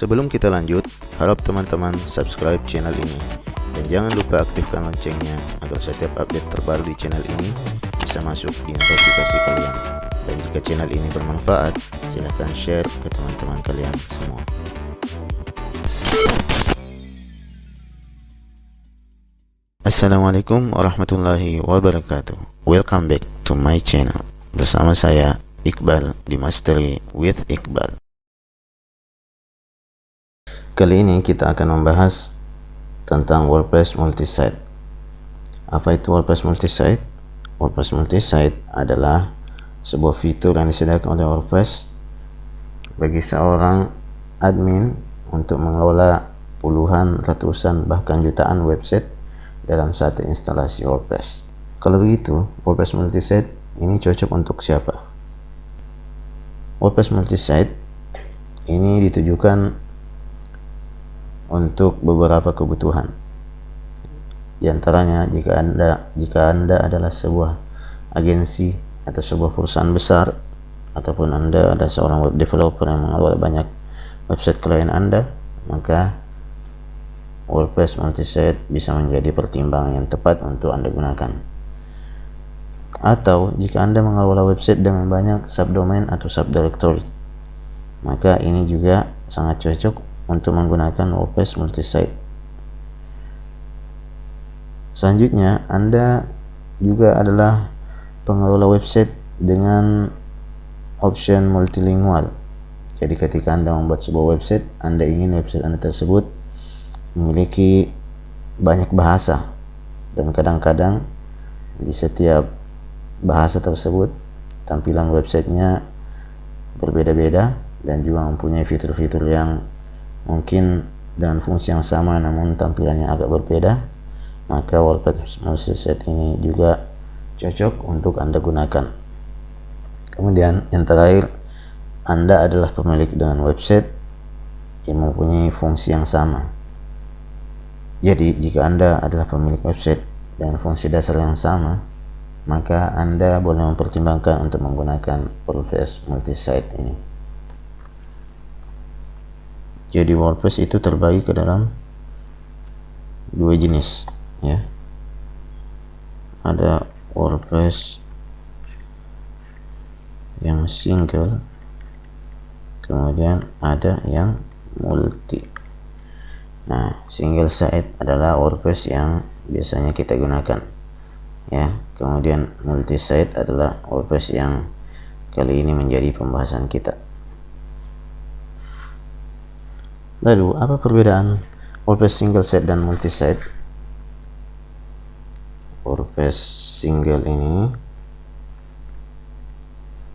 Sebelum kita lanjut, harap teman-teman subscribe channel ini dan jangan lupa aktifkan loncengnya agar setiap update terbaru di channel ini bisa masuk di notifikasi kalian. Dan jika channel ini bermanfaat, silahkan share ke teman-teman kalian semua. Assalamualaikum warahmatullahi wabarakatuh. Welcome back to my channel. Bersama saya Iqbal di Mastery with Iqbal. Kali ini kita akan membahas tentang WordPress multisite. Apa itu WordPress multisite? WordPress multisite adalah sebuah fitur yang disediakan oleh WordPress bagi seorang admin untuk mengelola puluhan, ratusan, bahkan jutaan website dalam satu instalasi WordPress. Kalau begitu, WordPress multisite ini cocok untuk siapa? WordPress multisite ini ditujukan untuk beberapa kebutuhan. Di antaranya jika Anda adalah sebuah agensi atau sebuah perusahaan besar, ataupun Anda adalah seorang web developer yang mengelola banyak website klien Anda, maka WordPress multisite bisa menjadi pertimbangan yang tepat untuk Anda gunakan. Atau jika Anda mengelola website dengan banyak subdomain atau subdirectory, maka ini juga sangat cocok untuk menggunakan WordPress multisite. Selanjutnya, Anda juga adalah pengelola website dengan option multilingual. Jadi ketika Anda membuat sebuah website, Anda ingin website Anda tersebut memiliki banyak bahasa, dan kadang-kadang di setiap bahasa tersebut tampilan websitenya berbeda-beda dan juga mempunyai fitur-fitur yang mungkin dengan fungsi yang sama namun tampilannya agak berbeda, maka WordPress multisite ini juga cocok untuk Anda gunakan. Kemudian yang terakhir, Anda adalah pemilik dengan website yang mempunyai fungsi yang sama. Jadi jika Anda adalah pemilik website dengan fungsi dasar yang sama, maka Anda boleh mempertimbangkan untuk menggunakan WordPress multisite ini. Jadi WordPress itu terbagi ke dalam dua jenis, ya. Ada WordPress yang single, kemudian ada yang multi. Nah, single site adalah WordPress yang biasanya kita gunakan, ya. Kemudian multi site adalah WordPress yang kali ini menjadi pembahasan kita. Lalu, apa perbedaan WordPress single site dan multi site? WordPress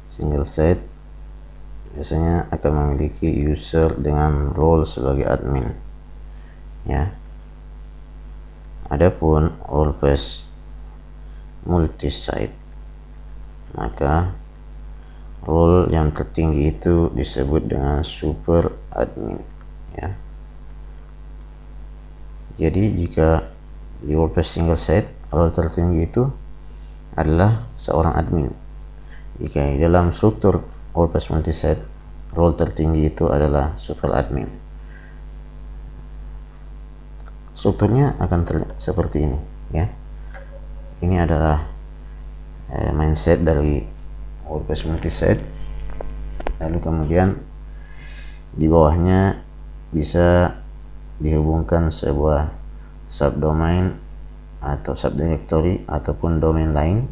single site biasanya akan memiliki user dengan role sebagai admin, ya. Adapun WordPress multisite, maka role yang tertinggi itu disebut dengan super admin, ya. Jadi jika di WordPress single site, role tertinggi itu adalah seorang admin. Jika di dalam struktur WordPress multisite, role tertinggi itu adalah super admin. Strukturnya akan seperti ini, ya. Ini adalah mindset dari WordPress multisite. Lalu kemudian di bawahnya bisa dihubungkan sebuah subdomain atau subdirectory ataupun domain lain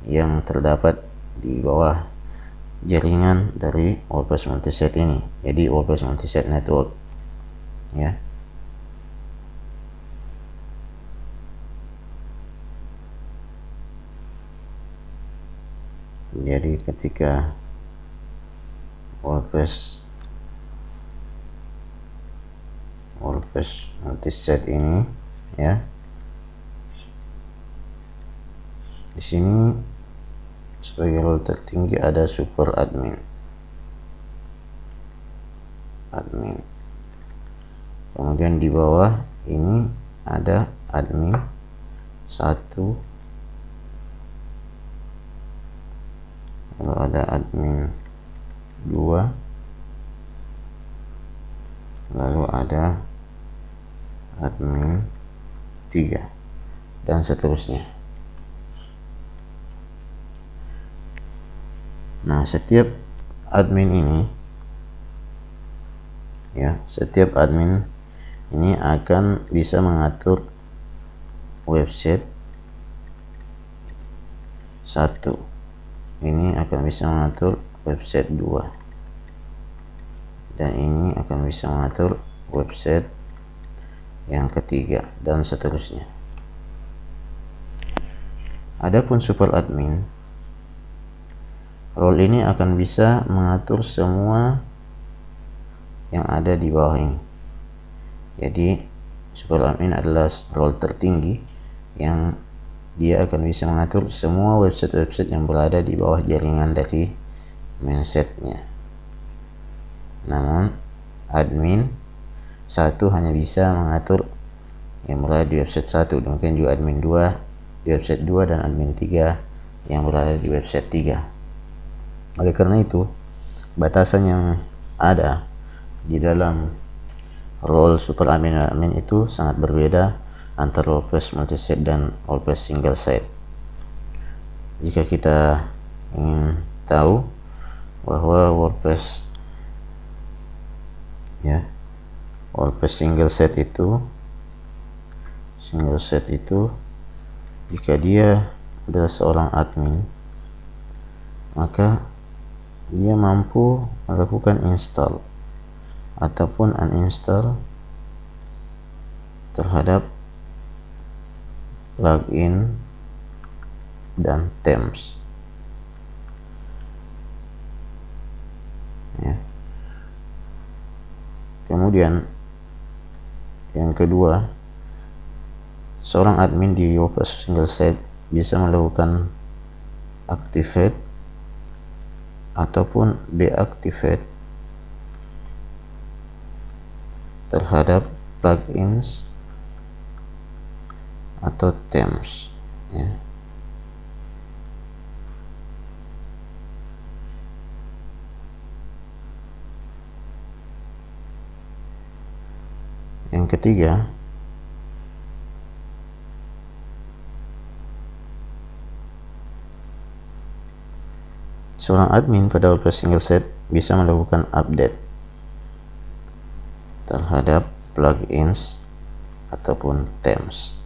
yang terdapat di bawah jaringan dari WordPress multisite ini. Jadi WordPress multisite network, ya. Jadi ketika WordPress multisite ini, ya, di sini sebagai role tertinggi ada super admin. Kemudian di bawah ini ada admin 1, lalu ada admin 2, lalu ada admin 3 dan seterusnya. Nah, setiap admin ini akan bisa mengatur website 1, ini akan bisa mengatur website 2, dan ini akan bisa mengatur website yang ketiga, dan seterusnya. Adapun super admin, role ini akan bisa mengatur semua yang ada di bawah ini. Jadi super admin adalah role tertinggi yang dia akan bisa mengatur semua website-website yang berada di bawah jaringan dari mainsetnya. Namun admin 1 hanya bisa mengatur yang berada di website 1, demikian juga admin 2 di website 2 dan admin 3 yang berada di website 3. Oleh karena itu, batasan yang ada di dalam role super admin dan admin itu sangat berbeda antara WordPress multisite dan WordPress single site. Jika kita ingin tahu bahwa WordPress single site itu jika dia adalah seorang admin, maka dia mampu melakukan install ataupun uninstall terhadap plugin dan themes. Kemudian yang kedua, seorang admin di WordPress single site bisa melakukan activate ataupun deactivate terhadap plugins atau themes, Yang ketiga, seorang admin pada WordPress single site bisa melakukan update terhadap plugins ataupun themes.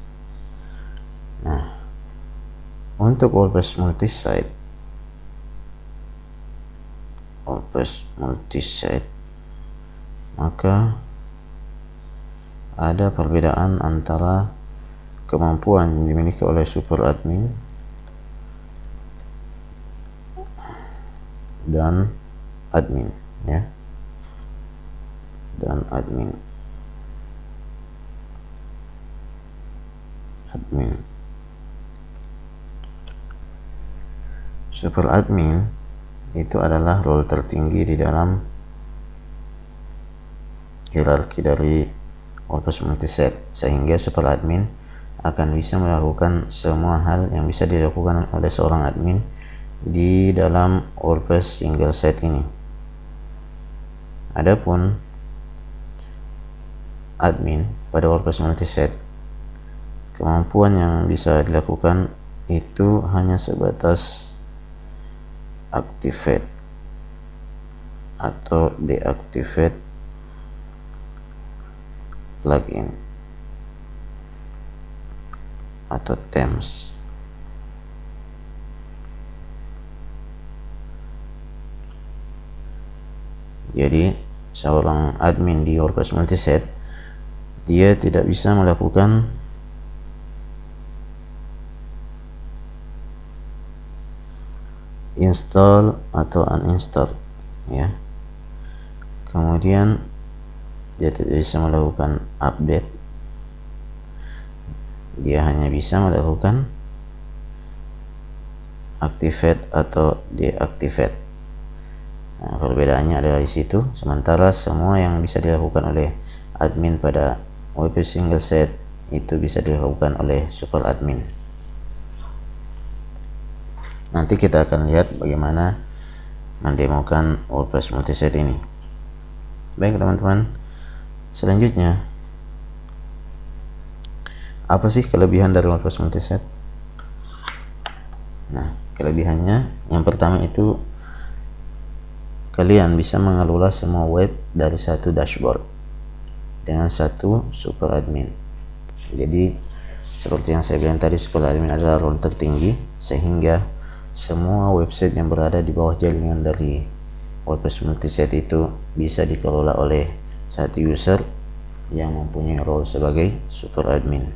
Nah, untuk WordPress multisite maka ada perbedaan antara kemampuan yang dimiliki oleh super admin dan admin, Super admin itu adalah role tertinggi di dalam hierarki dari WordPress multisite, sehingga super admin akan bisa melakukan semua hal yang bisa dilakukan oleh seorang admin di dalam WordPress single site ini. Adapun admin pada WordPress multisite, kemampuan yang bisa dilakukan itu hanya sebatas activate atau deactivate plugin atau themes. Jadi seorang admin di WordPress multisite, dia tidak bisa melakukan install atau uninstall, kemudian dia tidak bisa melakukan update, dia hanya bisa melakukan activate atau deactivate. Nah, perbedaannya adalah di situ. Sementara semua yang bisa dilakukan oleh admin pada WordPress single site itu bisa dilakukan oleh super admin. Nanti kita akan lihat bagaimana mendemokan WordPress multisite ini. Baik teman-teman, Selanjutnya, apa sih kelebihan dari WordPress multisite? Nah, kelebihannya yang pertama itu kalian bisa mengelola semua web dari satu dashboard dengan satu super admin. Jadi seperti yang saya bilang tadi, super admin adalah role tertinggi, sehingga semua website yang berada di bawah jaringan dari WordPress multisite itu bisa dikelola oleh satu user yang mempunyai role sebagai super admin.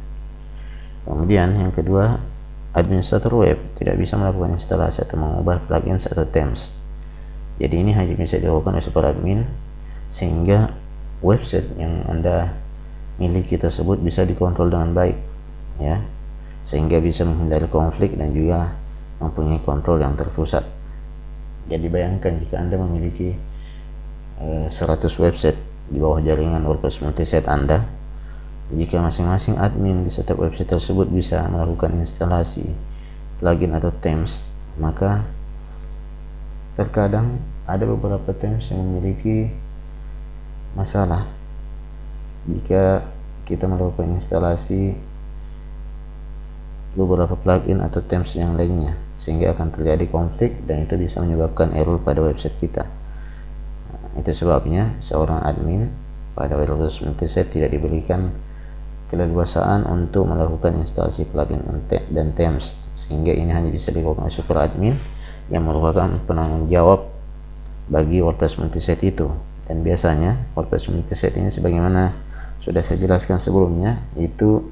Kemudian yang kedua, administrator web tidak bisa melakukan instalasi atau mengubah plugins atau themes. Jadi ini hanya bisa dilakukan oleh super admin, sehingga website yang Anda miliki tersebut bisa dikontrol dengan baik, ya, sehingga bisa menghindari konflik dan juga mempunyai kontrol yang terpusat. Jadi bayangkan jika Anda memiliki 100 website di bawah jaringan WordPress multisite Anda, jika masing-masing admin di setiap website tersebut bisa melakukan instalasi plugin atau themes, maka terkadang ada beberapa themes yang memiliki masalah jika kita melakukan instalasi beberapa plugin atau themes yang lainnya, sehingga akan terjadi konflik dan itu bisa menyebabkan error pada website kita. Itu sebabnya seorang admin pada WordPress multisite tidak diberikan keleluasaan untuk melakukan instalasi plugin dan themes, sehingga ini hanya bisa dilakukan oleh super admin yang merupakan penanggung jawab bagi WordPress multisite itu. Dan biasanya WordPress multisite ini, sebagaimana sudah saya jelaskan sebelumnya, itu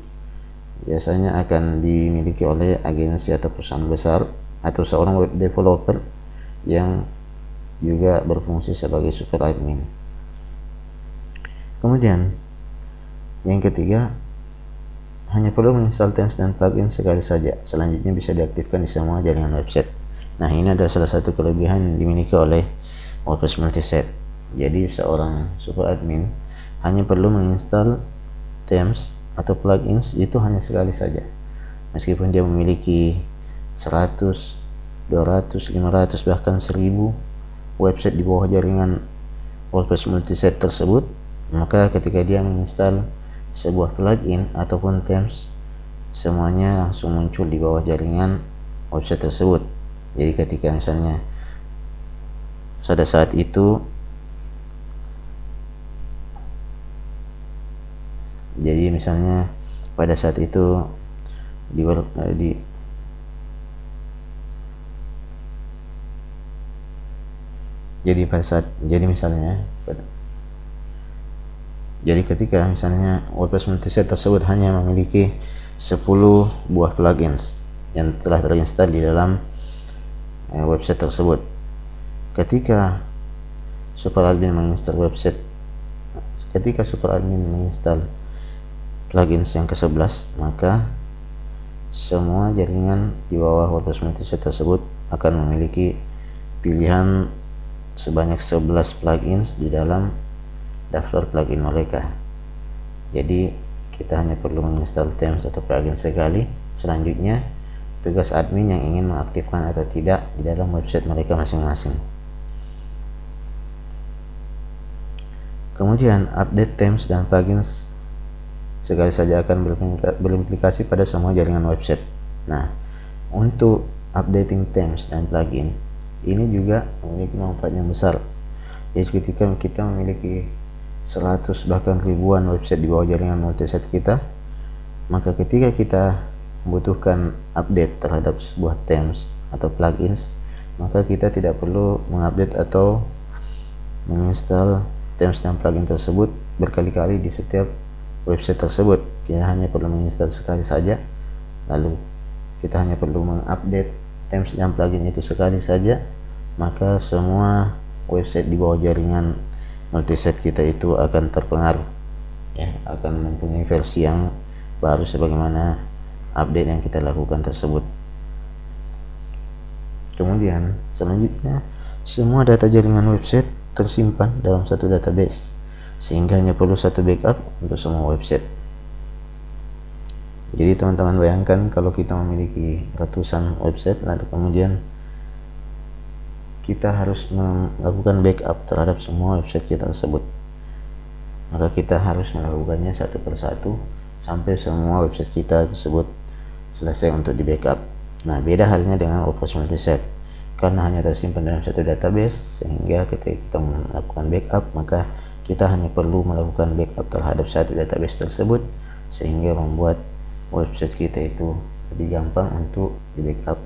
biasanya akan dimiliki oleh agensi atau perusahaan besar atau seorang web developer yang juga berfungsi sebagai super admin. Kemudian yang ketiga, hanya perlu menginstal themes dan plugin sekali saja. Selanjutnya bisa diaktifkan di semua jaringan website. Nah, ini adalah salah satu kelebihan yang dimiliki oleh WordPress multisite. Jadi seorang super admin hanya perlu menginstal themes atau plugins itu hanya sekali saja. Meskipun dia memiliki 100, 200, 500 bahkan 1000 website di bawah jaringan WordPress multisite tersebut, maka ketika dia menginstal sebuah plugin ataupun themes, semuanya langsung muncul di bawah jaringan website tersebut. Jadi ketika misalnya pada saat itu, jadi misalnya pada saat itu jadi ketika misalnya WordPress multisite tersebut hanya memiliki 10 buah plugins yang telah terinstall di dalam website tersebut. Ketika super admin menginstal plugins yang ke-11, maka semua jaringan di bawah WordPress multisite tersebut akan memiliki pilihan sebanyak 11 plugins di dalam daftar plugin mereka. Jadi kita hanya perlu menginstal themes atau plugin sekali. Selanjutnya tugas admin yang ingin mengaktifkan atau tidak di dalam website mereka masing-masing. Kemudian update themes dan plugins sekali saja akan berimplikasi pada semua jaringan website. Nah, untuk updating themes dan plugin ini juga memiliki manfaat yang besar. Jadi ketika kita memiliki 100 bahkan ribuan website di bawah jaringan multisite kita, maka ketika kita membutuhkan update terhadap sebuah themes atau plugins, maka kita tidak perlu mengupdate atau menginstal themes dan plugin tersebut berkali-kali di setiap website tersebut. Kita hanya perlu menginstal sekali saja, lalu kita hanya perlu mengupdate themes dan plugin itu sekali saja, maka semua website di bawah jaringan multisite kita itu akan terpengaruh, ya, akan mempunyai versi yang baru sebagaimana update yang kita lakukan tersebut. Kemudian selanjutnya, semua data jaringan website tersimpan dalam satu database, sehingga hanya perlu satu backup untuk semua website. Jadi teman-teman bayangkan kalau kita memiliki ratusan website, lalu kemudian kita harus melakukan backup terhadap semua website kita tersebut. maka kita harus melakukannya satu persatu sampai semua website kita tersebut selesai untuk di backup. Nah, beda halnya dengan WordPress multiset, karena hanya tersimpan dalam satu database, sehingga ketika kita melakukan backup maka kita hanya perlu melakukan backup terhadap satu database tersebut, sehingga membuat website kita itu lebih gampang untuk di backup.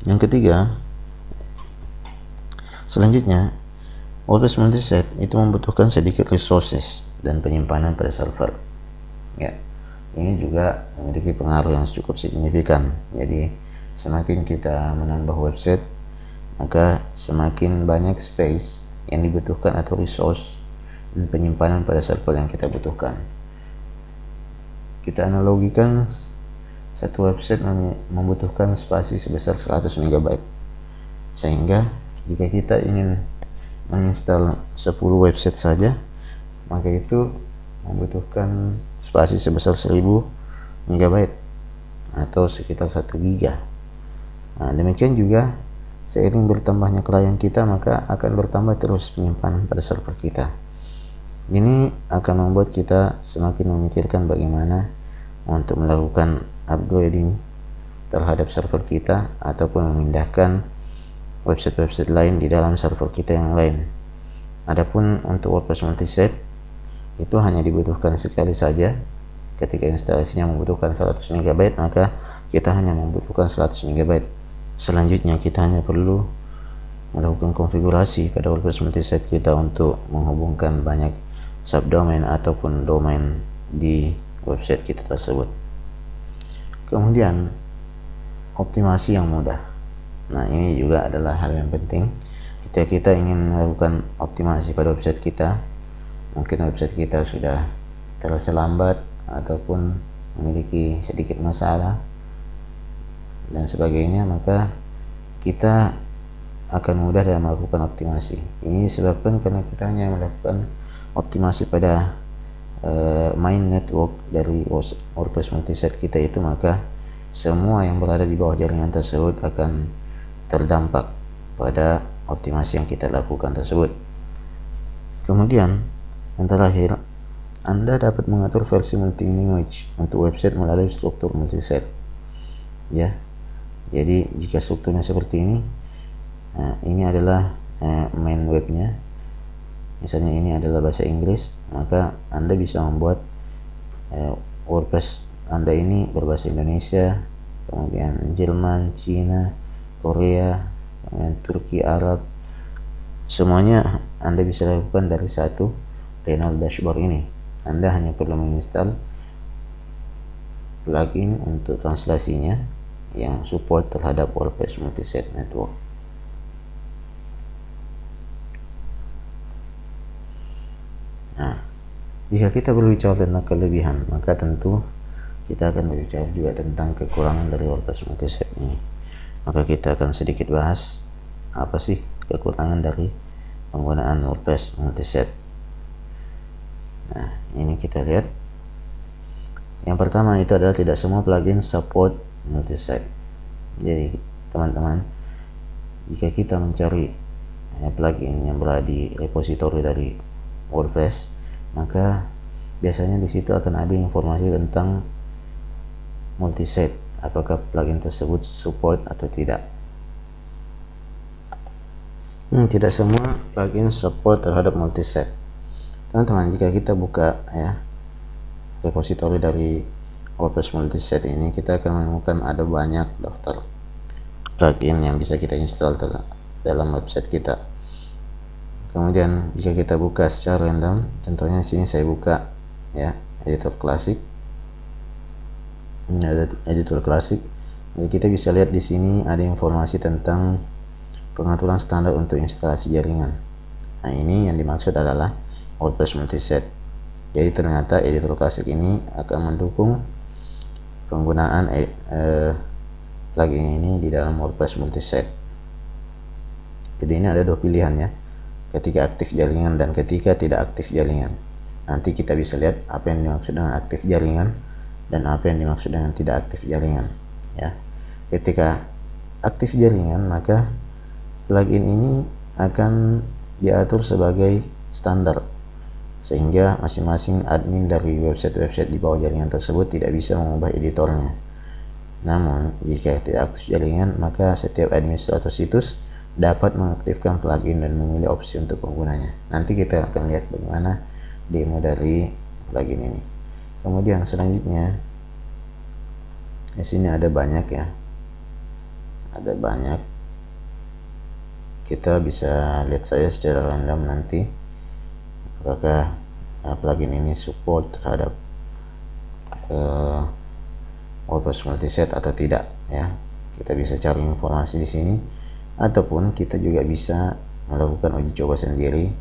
Yang ketiga, selanjutnya, WordPress multiset itu membutuhkan sedikit resources dan penyimpanan pada server. Ya, ini juga memiliki pengaruh yang cukup signifikan. Jadi, semakin kita menambah website, maka semakin banyak space yang dibutuhkan atau resource dan penyimpanan pada server yang kita butuhkan. Kita analogikan, satu website membutuhkan spasi sebesar 100 MB. Sehingga jika kita ingin menginstal 10 website saja, maka itu membutuhkan spasi sebesar 1000 MB atau sekitar 1 GB. Nah, demikian juga seiring bertambahnya klien kita, maka akan bertambah terus penyimpanan pada server kita. Ini akan membuat kita semakin memikirkan bagaimana untuk melakukan upgrading terhadap server kita ataupun memindahkan website-website lain di dalam server kita yang lain. Adapun untuk WordPress multiset itu hanya dibutuhkan sekali saja. Ketika instalasinya membutuhkan 100 MB, maka kita hanya membutuhkan 100 MB. Selanjutnya kita hanya perlu melakukan konfigurasi pada WordPress multiset kita untuk menghubungkan banyak subdomain ataupun domain di website kita tersebut. Kemudian optimasi yang mudah. Nah, ini juga adalah hal yang penting ketika kita ingin melakukan optimasi pada website kita. Mungkin website kita sudah terasa lambat ataupun memiliki sedikit masalah dan sebagainya, maka kita akan mudah dalam melakukan optimasi. Ini disebabkan karena kita hanya melakukan optimasi pada main network dari WordPress multiset kita itu, maka semua yang berada di bawah jaringan tersebut akan terdampak pada optimasi yang kita lakukan tersebut. Kemudian yang terakhir, Anda dapat mengatur versi multi-image untuk website melalui struktur multiset. Ya, jadi jika strukturnya seperti ini, ini adalah main webnya. Misalnya ini adalah bahasa Inggris, maka Anda bisa membuat WordPress Anda ini berbahasa Indonesia, kemudian Jerman, Cina, Korea, kemudian Turki, Arab. Semuanya Anda bisa lakukan dari satu panel dashboard ini. Anda hanya perlu menginstal plugin untuk translasinya yang support terhadap WordPress multiset network. Nah, jika kita berbicara tentang kelebihan, maka tentu kita akan berbicara juga tentang kekurangan dari WordPress multiset ini. Maka kita akan sedikit bahas apa sih kekurangan dari penggunaan WordPress multiset. Nah, ini kita lihat. Yang pertama itu adalah tidak semua plugin support multiset. Jadi teman-teman, jika kita mencari plugin yang berada di repositori dari WordPress, maka biasanya di situ akan ada informasi tentang multiset, apakah plugin tersebut support atau tidak. Tidak semua plugin support terhadap multiset. Teman-teman, jika kita buka repositori dari WordPress multiset ini, kita akan menemukan ada banyak daftar plugin yang bisa kita install dalam website kita. Kemudian jika kita buka secara random, contohnya sini saya buka editor klasik. Ini ada editor klasik. Jadi kita bisa lihat di sini ada informasi tentang pengaturan standar untuk instalasi jaringan. Nah, ini yang dimaksud adalah WordPress multiset. Jadi ternyata editor klasik ini akan mendukung penggunaan plugin ini di dalam WordPress multiset. Jadi ini ada dua pilihan ya, ketika aktif jaringan dan ketika tidak aktif jaringan. Nanti kita bisa lihat apa yang dimaksud dengan aktif jaringan dan apa yang dimaksud dengan tidak aktif jaringan ya. Ketika aktif jaringan, maka plugin ini akan diatur sebagai standar sehingga masing-masing admin dari website-website di bawah jaringan tersebut tidak bisa mengubah editornya. Namun, jika tidak aktif jaringan, maka setiap administrator situs dapat mengaktifkan plugin dan memilih opsi untuk penggunanya. Nanti kita akan lihat bagaimana demo dari plugin ini. Kemudian selanjutnya, di sini ada banyak ya, ada banyak. Kita bisa lihat saja secara random nanti apakah plugin ini support terhadap WordPress multiset atau tidak ya. Kita bisa cari informasi di sini, ataupun kita juga bisa melakukan uji coba sendiri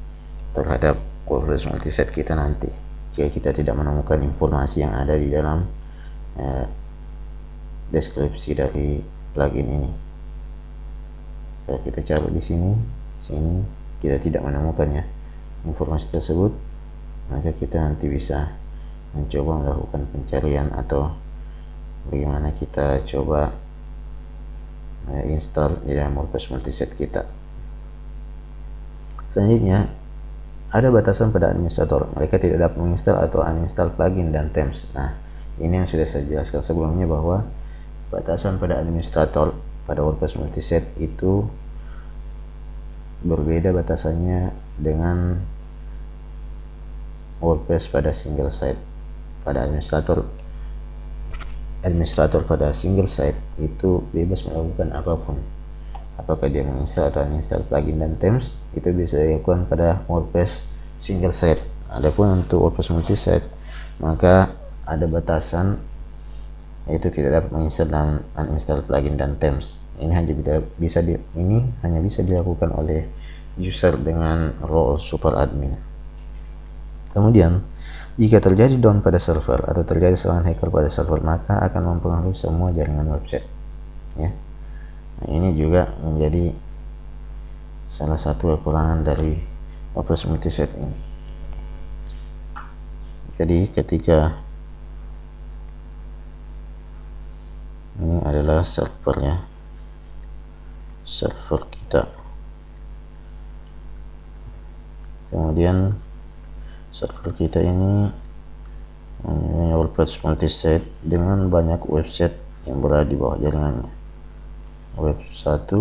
terhadap WordPress multiset kita nanti jika kita tidak menemukan informasi yang ada di dalam deskripsi dari plugin ini. Kalau kita cari di sini kita tidak menemukannya informasi tersebut, maka kita nanti bisa mencoba melakukan pencarian atau bagaimana kita coba install di dalam WordPress multiset kita. Selanjutnya, ada batasan pada administrator. Mereka tidak dapat menginstal atau uninstall plugin dan themes. Nah, ini yang sudah saya jelaskan sebelumnya bahwa batasan pada administrator pada WordPress multiset itu berbeda batasannya dengan WordPress pada single site. Pada administrator pada single site itu bebas melakukan apapun, apakah dia menginstal atau uninstall plugin dan themes itu bisa dilakukan pada WordPress single site. Adapun untuk WordPress multi-site maka ada batasan, yaitu tidak dapat menginstal dan uninstall plugin dan themes. Ini hanya bisa dilakukan oleh user dengan role super admin. Kemudian, jika terjadi down pada server atau terjadi serangan hacker pada server, maka akan mempengaruhi semua jaringan website. Ya, nah, ini juga menjadi salah satu kekurangan dari WordPress multiset ini. Jadi ketika ini adalah servernya, server kita, kemudian server kita ini mempunyai WordPress multiset dengan banyak website yang berada di bawah jaringannya. Web 1,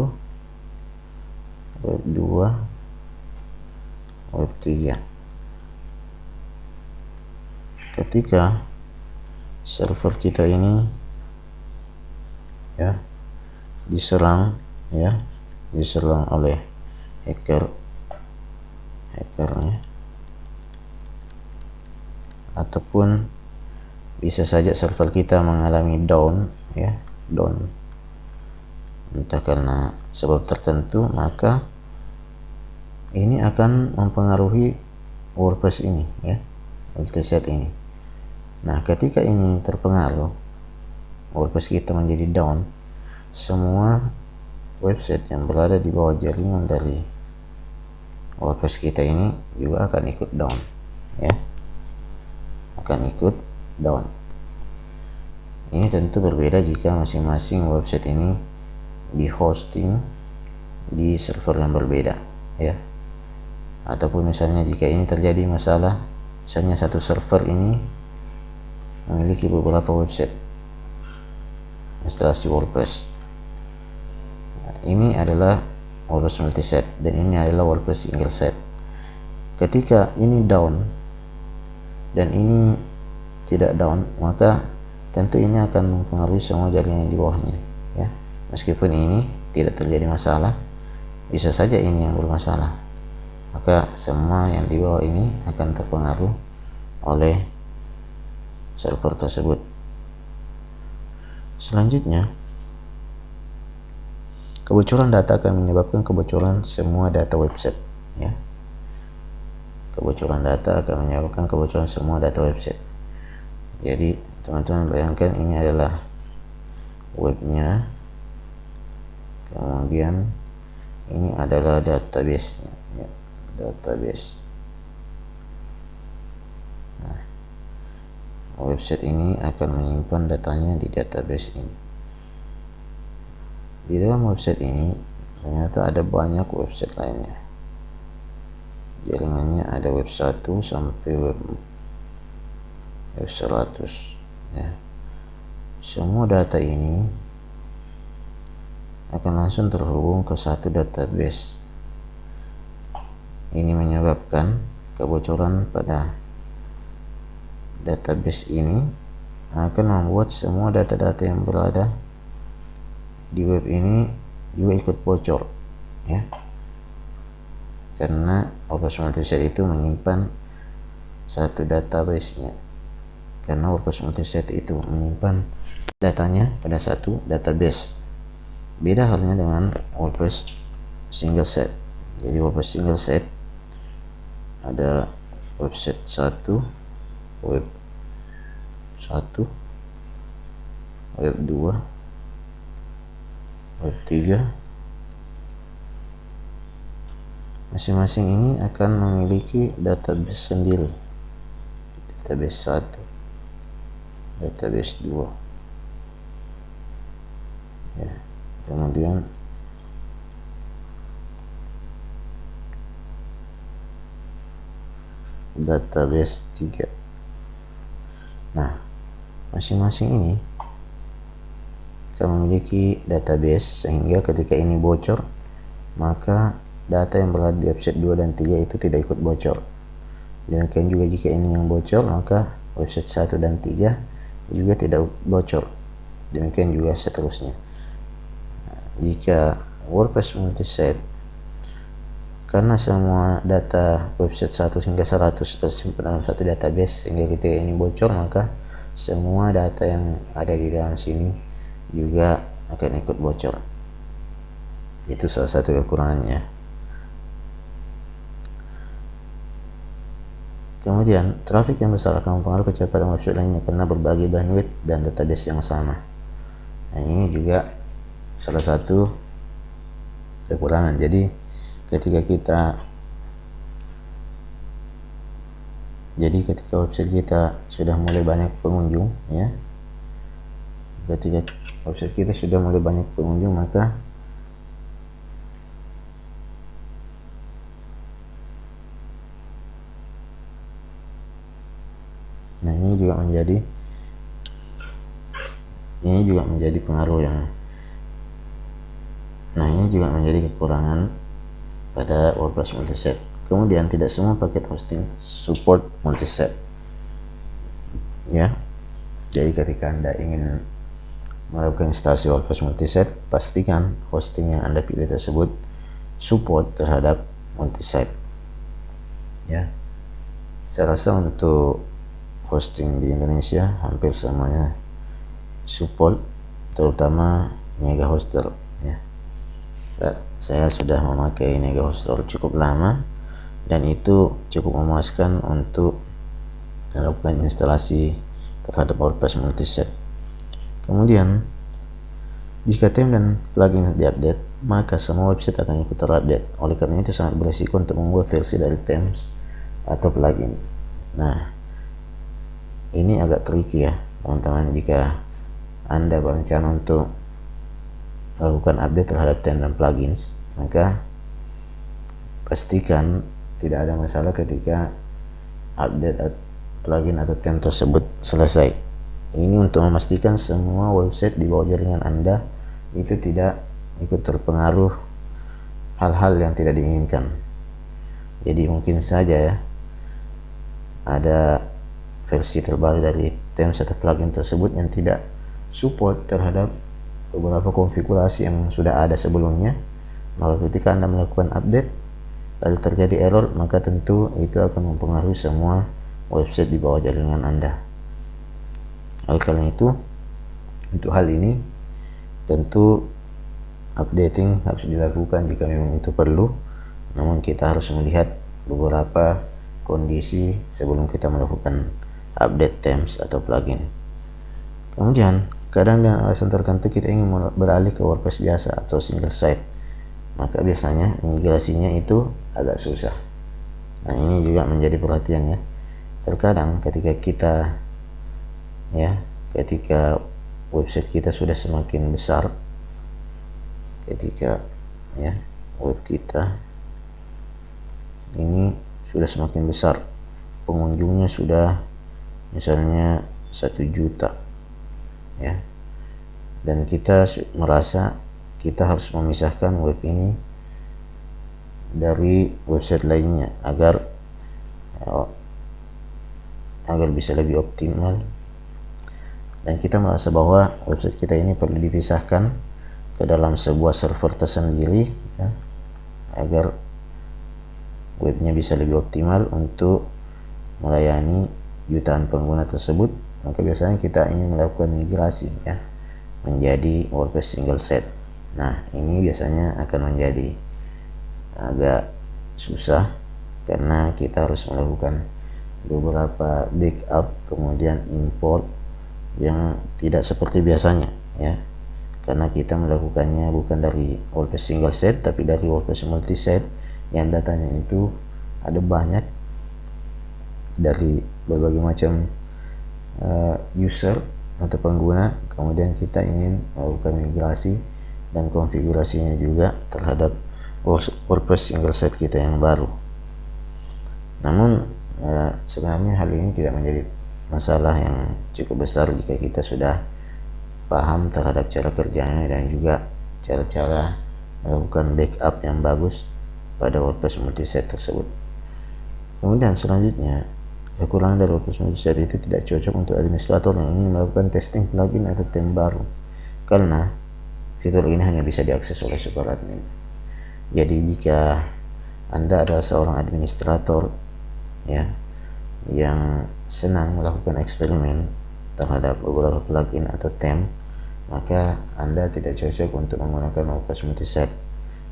web 2, web 3. Ketika server kita ini ya diserang oleh hacker ya, ataupun bisa saja server kita mengalami down, entah karena sebab tertentu, maka ini akan mempengaruhi WordPress ini ya, multiset ini. Nah, ketika ini terpengaruh, WordPress kita menjadi down, semua website yang berada di bawah jaringan dari WordPress kita ini juga akan ikut down ya, akan ikut down. Ini tentu berbeda jika masing-masing website ini di hosting di server yang berbeda ya, ataupun misalnya jika ini terjadi masalah, misalnya satu server ini memiliki beberapa website instalasi WordPress. Ini adalah WordPress multiset dan ini adalah WordPress single site. Ketika ini down dan ini tidak down, maka tentu ini akan mempengaruhi semua jaringan di bawahnya ya. Meskipun ini tidak terjadi masalah, bisa saja ini yang bermasalah, maka semua yang di bawah ini akan terpengaruh oleh server tersebut. Selanjutnya, kebocoran data akan menyebabkan kebocoran semua data website ya. Kebocoran data akan menyebabkan kebocoran semua data website. Jadi teman-teman bayangkan ini adalah webnya, kemudian ini adalah database-nya ya, database. Nah, website ini akan menyimpan datanya di database ini. Di dalam website ini ternyata ada banyak website lainnya. jaringannya ada web 1 sampai web 100 ya. Semua data ini akan langsung terhubung ke satu database. Ini menyebabkan kebocoran pada database ini akan membuat semua data-data yang berada di web ini juga ikut bocor ya, karena WordPress Multiset itu menyimpan satu database-nya. Karena WordPress Multiset itu menyimpan datanya pada satu database. Beda halnya dengan WordPress Single Set. Jadi WordPress Single Set ada website 1, web 1, web 2, web 3. Masing-masing ini akan memiliki database sendiri. Database 1, database 2 ya. Kemudian database 3. Nah, masing-masing ini akan memiliki database sehingga ketika ini bocor, maka data yang berada di website 2 dan 3 itu tidak ikut bocor. Demikian juga jika ini yang bocor, maka website 1 dan 3 juga tidak bocor. Demikian juga seterusnya. Jika WordPress Multiset, karena semua data website 1 hingga 100 tersimpan dalam satu database, sehingga ketika ini bocor, maka semua data yang ada di dalam sini juga akan ikut bocor. Itu salah satu kekurangannya. Kemudian, traffic yang besar akan mempengaruhi kecepatan website lainnya karena berbagai bandwidth dan database yang sama. Nah, ini juga salah satu kekurangan. Jadi ketika website kita sudah mulai banyak pengunjung ya, ketika website kita sudah mulai banyak pengunjung, maka ini juga menjadi pengaruh yang ini juga menjadi kekurangan pada WordPress Multiset. Kemudian tidak semua paket hosting support Multiset ya. Jadi ketika Anda ingin melakukan instalasi WordPress Multiset, pastikan hosting yang Anda pilih tersebut support terhadap Multiset ya. Saya rasa untuk hosting di Indonesia hampir semuanya support, terutama Megahoster ya. Saya sudah memakai Megahoster cukup lama dan itu cukup memuaskan untuk melakukan instalasi terhadap WordPress Multiset. Kemudian jika theme dan plugin diupdate, maka semua website akan ikut terupdate. Oleh karena itu sangat berisiko untuk membuat versi dari themes atau plugin. Nah, ini agak tricky ya teman-teman. Jika Anda berencana untuk melakukan update terhadap theme dan plugins, maka pastikan tidak ada masalah ketika update plugin atau theme tersebut selesai. Ini untuk memastikan semua website di bawah jaringan Anda itu tidak ikut terpengaruh hal-hal yang tidak diinginkan. Jadi mungkin saja ya ada versi terbaru dari themes atau plugin tersebut yang tidak support terhadap beberapa konfigurasi yang sudah ada sebelumnya. Maka ketika Anda melakukan update lalu terjadi error, maka tentu itu akan mempengaruhi semua website di bawah jaringan Anda. Oleh karena itu, untuk hal ini tentu updating harus dilakukan jika memang itu perlu. Namun kita harus melihat beberapa kondisi sebelum kita melakukan update themes atau plugin. Kemudian kadang dengan alasan tertentu kita ingin beralih ke WordPress biasa atau single site, maka biasanya migrasinya itu agak susah. Nah, ini juga menjadi perhatian ya. Terkadang ketika website kita sudah semakin besar, ketika web kita ini sudah semakin besar, pengunjungnya sudah misalnya 1 juta ya, dan kita merasa kita harus memisahkan web ini dari website lainnya agar bisa lebih optimal, dan kita merasa bahwa website kita ini perlu dipisahkan ke dalam sebuah server tersendiri ya, agar webnya bisa lebih optimal untuk melayani jutaan pengguna tersebut. Maka biasanya kita ingin melakukan migrasi ya menjadi WordPress single set. Nah, ini biasanya akan menjadi agak susah karena kita harus melakukan beberapa backup kemudian import yang tidak seperti biasanya ya, karena kita melakukannya bukan dari WordPress single set tapi dari WordPress multi set yang datanya itu ada banyak dari berbagai macam user atau pengguna. Kemudian kita ingin melakukan migrasi dan konfigurasinya juga terhadap WordPress single set kita yang baru. Namun sebenarnya hal ini tidak menjadi masalah yang cukup besar jika kita sudah paham terhadap cara kerjanya dan juga cara-cara melakukan backup yang bagus pada WordPress multiset tersebut. Kemudian selanjutnya, kekurangan dari WordPress multiset itu tidak cocok untuk administrator yang ingin melakukan testing plugin atau theme baru, karena fitur ini hanya bisa diakses oleh super admin. Jadi jika Anda adalah seorang administrator ya yang senang melakukan eksperimen terhadap beberapa plugin atau theme, maka Anda tidak cocok untuk menggunakan WordPress multiset.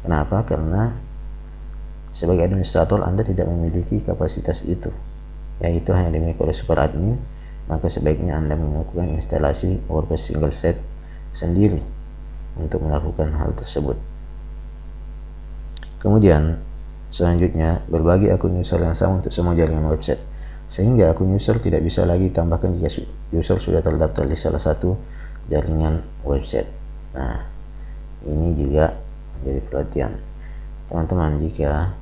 Kenapa? Karena sebagai administrator Anda tidak memiliki kapasitas itu, yaitu hanya dimiliki oleh super admin. Maka sebaiknya Anda melakukan instalasi WordPress single set sendiri untuk melakukan hal tersebut. Kemudian selanjutnya, berbagi akun user yang sama untuk semua jaringan website, sehingga akun user tidak bisa lagi ditambahkan jika user sudah terdaftar di salah satu jaringan website. Nah, ini juga menjadi perhatian teman-teman. Jika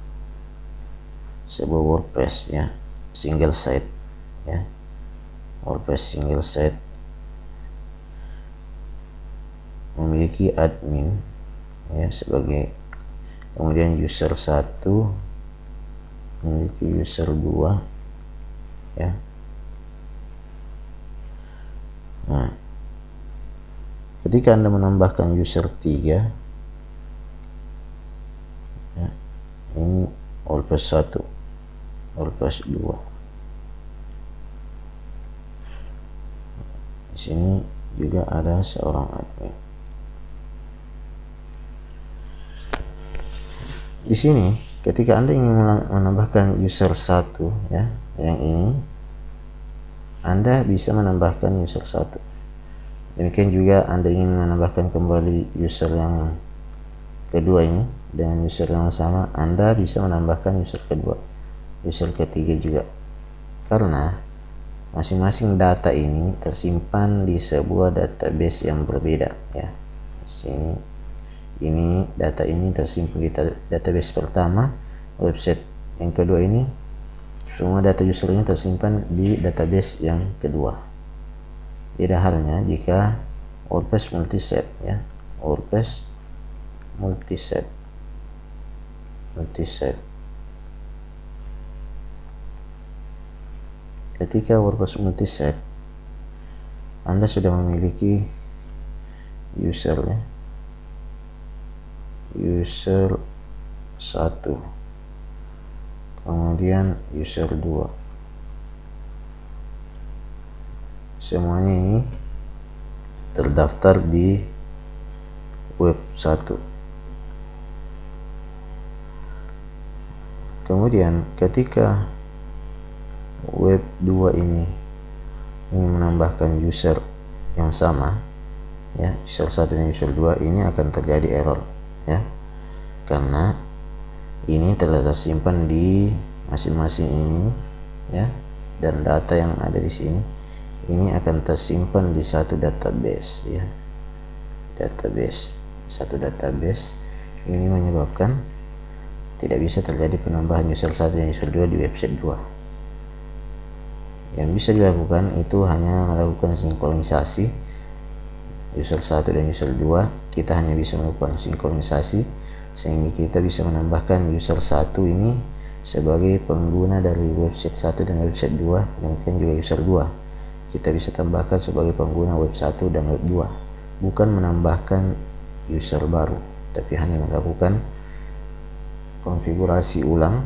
sebuah WordPress ya single site ya, WordPress single site memiliki admin ya sebagai, kemudian user 1 memiliki user 2 ya. Nah, ketika Anda menambahkan user 3 ya, ini WordPress 1, WordPress 2, di sini juga ada seorang admin. Di sini ketika Anda ingin menambahkan user 1 ya, yang ini Anda bisa menambahkan user 1. Demikian juga Anda ingin menambahkan kembali user yang kedua ini dengan user yang sama, Anda bisa menambahkan user kedua, user ketiga juga, karena masing-masing data ini tersimpan di sebuah database yang berbeda ya. Di sini ini data ini tersimpan di database pertama website, yang kedua ini semua data user ini tersimpan di database yang kedua. Beda halnya jika WordPress multiset ya, WordPress multiset. Ketika WordPress multiset Anda sudah memiliki user ya, user 1, kemudian user 2, semuanya ini terdaftar di web 1. Kemudian ketika web 2 ini ingin menambahkan user yang sama ya, user 1 dan user 2, ini akan terjadi error ya, karena ini telah tersimpan di masing-masing ini ya, dan data yang ada di sini ini akan tersimpan di satu database ya, satu database. Ini menyebabkan tidak bisa terjadi penambahan user 1 dan user 2 di website 2. Yang bisa dilakukan itu hanya melakukan sinkronisasi user 1 dan user 2. Kita hanya bisa melakukan sinkronisasi sehingga kita bisa menambahkan user 1 ini sebagai pengguna dari website 1 dan website 2, demikian juga user 2 kita bisa tambahkan sebagai pengguna web 1 dan web 2, bukan menambahkan user baru, tapi hanya melakukan konfigurasi ulang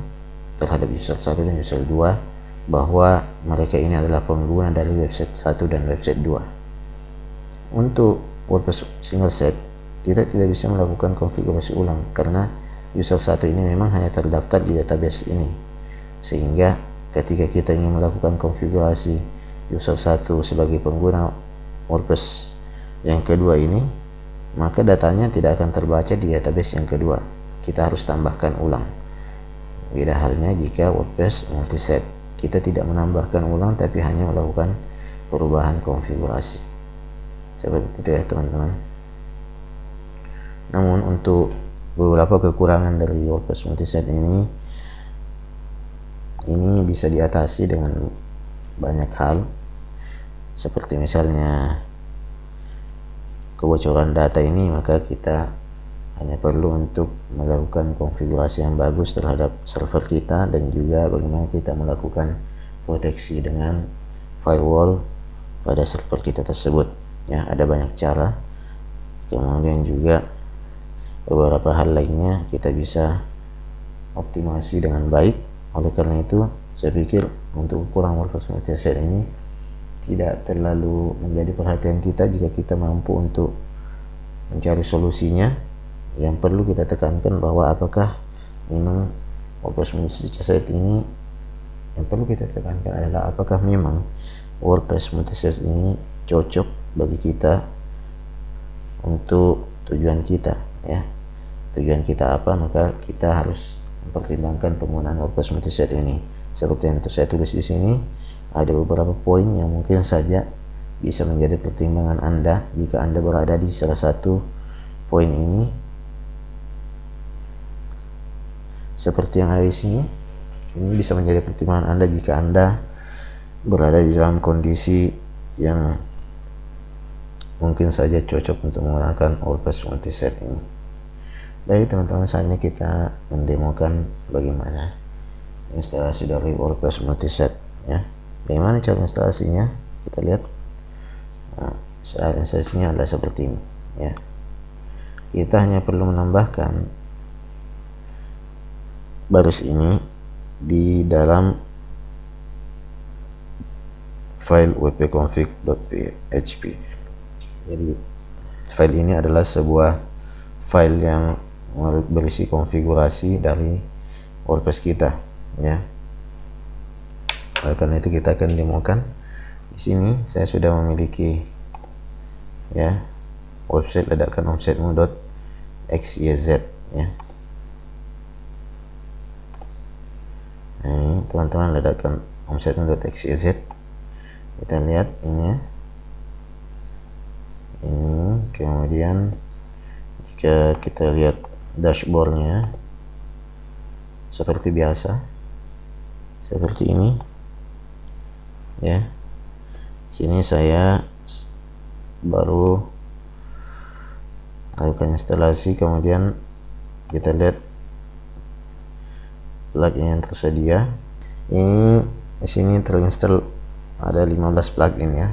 terhadap user 1 dan user 2 bahwa mereka ini adalah pengguna dari website 1 dan website 2. Untuk WordPress single set kita tidak bisa melakukan konfigurasi ulang karena user 1 ini memang hanya terdaftar di database ini, sehingga ketika kita ingin melakukan konfigurasi user 1 sebagai pengguna WordPress yang kedua ini, maka datanya tidak akan terbaca di database yang kedua. Kita harus tambahkan ulang. Beda halnya jika WordPress multiset, kita tidak menambahkan ulang tapi hanya melakukan perubahan konfigurasi. Seperti itu ya teman-teman. Namun untuk beberapa kekurangan dari WordPress multiset ini bisa diatasi dengan banyak hal, seperti misalnya kebocoran data ini, maka kita hanya perlu untuk melakukan konfigurasi yang bagus terhadap server kita dan juga bagaimana kita melakukan proteksi dengan firewall pada server kita tersebut. Ya, ada banyak cara. Kemudian juga beberapa hal lainnya kita bisa optimasi dengan baik. Oleh karena itu saya pikir untuk ukuran WordPress multiset ini tidak terlalu menjadi perhatian kita jika kita mampu untuk mencari solusinya. Yang perlu kita tekankan bahwa apakah memang WordPress multiset ini, yang perlu kita tekankan adalah apakah memang WordPress multiset ini cocok bagi kita untuk tujuan kita, ya. Tujuan kita apa, maka kita harus mempertimbangkan penggunaan WordPress multiset ini. Seperti yang saya tulis di sini, ada beberapa poin yang mungkin saja bisa menjadi pertimbangan Anda jika Anda berada di salah satu poin ini. Seperti yang ada di sini, ini bisa menjadi pertimbangan Anda jika Anda berada di dalam kondisi yang mungkin saja cocok untuk menggunakan WordPress multiset ini. Baik teman-teman, saatnya kita mendemokan bagaimana instalasi dari WordPress multiset, ya. Bagaimana cara instalasinya? Kita lihat. Nah, cara instalasinya adalah seperti ini, ya. Kita hanya perlu menambahkan baris ini di dalam file wp-config.php. Jadi file ini adalah sebuah file yang berisi konfigurasi dari WordPress kita, ya. Oleh karena itu kita akan demokan. Di sini saya sudah memiliki, ya, website ledakan omsetmu.xyz, ya. Nah, ini teman-teman ledakan omsetmu.xyz. Kita lihat ini, ya. Ini kemudian jika kita lihat dashboardnya seperti biasa, seperti ini, ya. Sini saya baru lakukan instalasi, kemudian kita lihat plugin yang tersedia. Ini di sini terinstall ada 15 plugin, ya.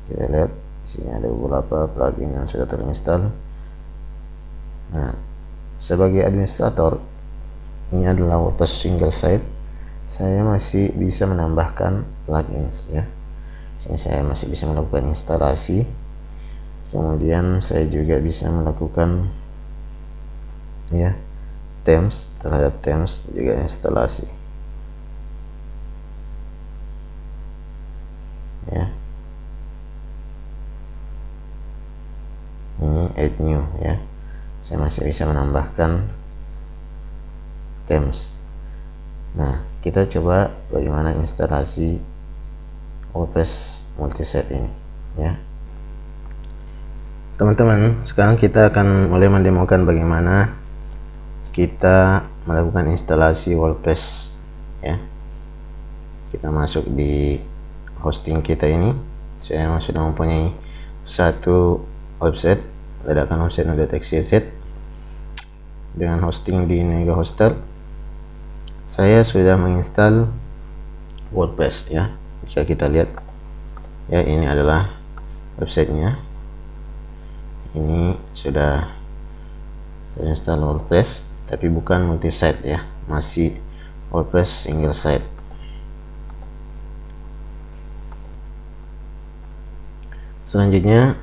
Kita lihat di sini ada beberapa plugin yang sudah terinstall. Nah, sebagai administrator, ini adalah WordPress single site. Saya masih bisa menambahkan plugins, ya. Saya masih bisa melakukan instalasi. Kemudian saya juga bisa melakukan, ya, themes, terhadap themes juga instalasi, ya. Ini add new, ya. Saya masih bisa menambahkan themes. Nah, kita coba bagaimana instalasi WordPress multiset ini, ya. Teman-teman, sekarang kita akan mulai mendemokan bagaimana kita melakukan instalasi WordPress ya. Kita masuk di hosting kita ini. Saya sudah mempunyai satu website, ledakan website.xyz dengan hosting di Negahoster. Saya sudah menginstal WordPress ya. Jika kita lihat ya, ini adalah websitenya. Ini sudah terinstall WordPress, tapi bukan multi-site ya, masih WordPress single site. Selanjutnya,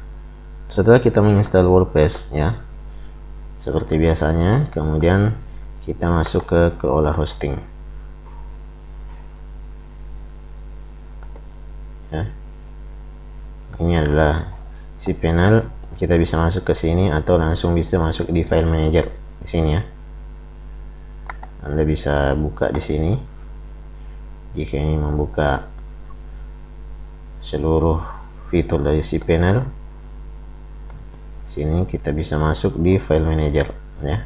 setelah kita menginstal WordPress ya, seperti biasanya, kemudian kita masuk ke kelola hosting ya. Ini adalah cPanel. Kita bisa masuk ke sini atau langsung bisa masuk di file manager di sini ya. Anda bisa buka di sini. Jika ini membuka seluruh fitur dari cPanel, sini kita bisa masuk di file manager ya.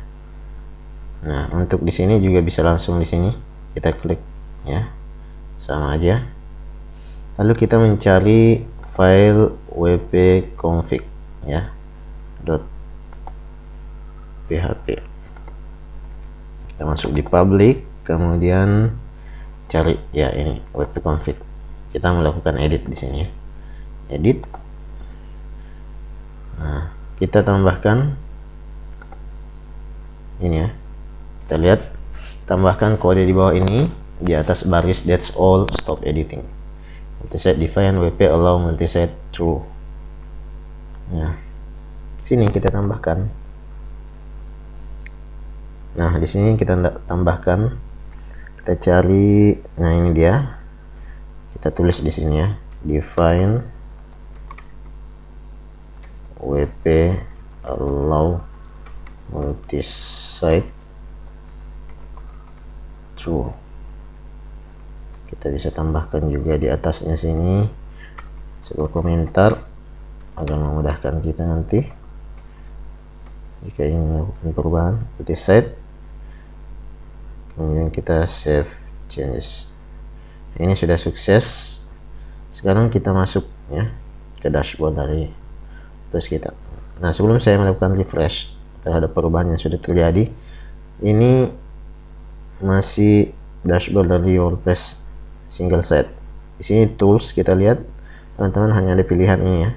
Nah, untuk di sini juga bisa langsung di sini kita klik ya, sama aja. Lalu kita mencari file wp-config ya, .php. Kita masuk di public, kemudian cari ya ini wp-config. Kita melakukan edit di sini ya. Edit. Nah, kita tambahkan ini ya. Kita lihat, tambahkan kode di bawah ini, di atas baris that's all, stop editing. Multisite define wp allow multisite true. Nah, sini kita tambahkan. Nah, di sini kita tambahkan, kita cari, nah ini dia. Kita tulis di sini ya, define wp allow multisite true. Kita bisa tambahkan juga di atasnya sini sebuah komentar agar memudahkan kita nanti jika ingin melakukan perubahan multisite. Kemudian kita save changes. Ini sudah sukses. Sekarang kita masuk ya ke dashboard dari WordPress kita. Nah, sebelum saya melakukan refresh terhadap perubahan yang sudah terjadi, ini masih dashboard dari WordPress single site. Di sini tools, kita lihat teman-teman hanya ada pilihan ini ya,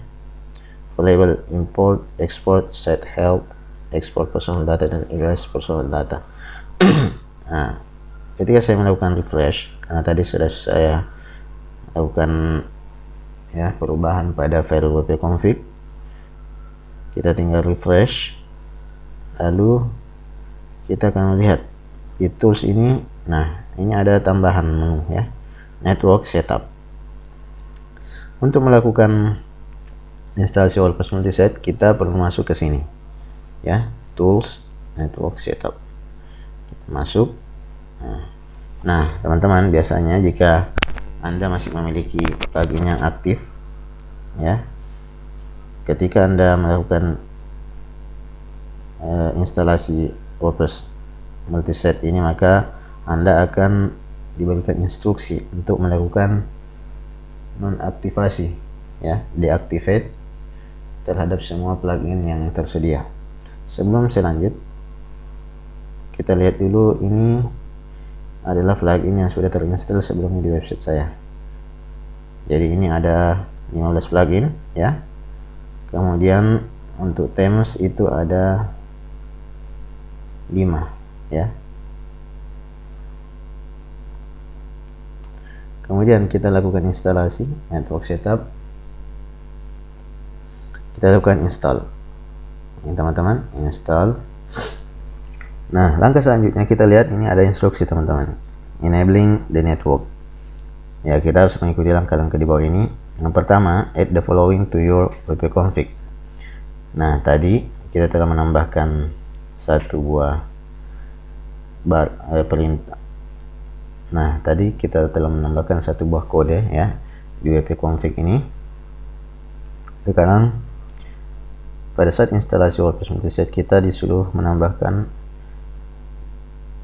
available, import, export, site health, export personal data, dan erase personal data. Nah, ketika saya melakukan refresh, karena tadi sudah saya lakukan ya perubahan pada file wp-config, kita tinggal refresh, lalu kita akan melihat di tools ini. Nah, ini ada tambahan menu ya, network setup. Untuk melakukan instalasi WordPress multisite, kita perlu masuk ke sini ya, tools, network setup. Kita masuk. Nah, teman-teman, biasanya jika Anda masih memiliki plugin yang aktif ya, ketika Anda melakukan instalasi WordPress multisite ini, maka Anda akan diberikan instruksi untuk melakukan nonaktivasi ya, deactivate terhadap semua plugin yang tersedia. Sebelum saya lanjut, kita lihat dulu ini adalah plugin yang sudah terinstall sebelumnya di website saya. Jadi ini ada 15 plugin ya. Kemudian untuk themes itu ada 5 ya. Kemudian kita lakukan instalasi network setup. Kita lakukan install. Ini teman-teman, install. Nah, langkah selanjutnya kita lihat ini ada instruksi teman-teman. Enabling the network. Ya, kita harus mengikuti langkah-langkah di bawah ini. Yang pertama, add the following to your wp-config. Nah, tadi kita telah menambahkan satu buah perintah. Nah, tadi kita telah menambahkan satu buah kode ya di wp-config ini. Sekarang pada saat instalasi WordPress multisite, kita disuruh menambahkan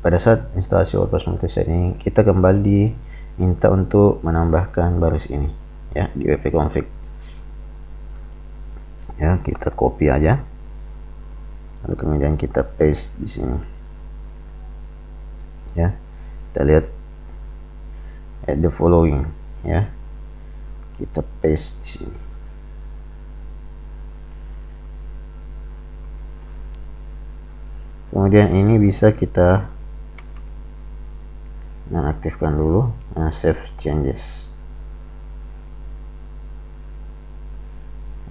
pada saat instalasi WordPress multisite ini kita kembali diminta untuk menambahkan baris ini ya di wp config ya. Kita copy aja lalu kemudian kita paste di sini ya. Kita lihat add the following ya, kita paste di sini. Kemudian ini bisa kita nonaktifkan dulu. Nah, save changes.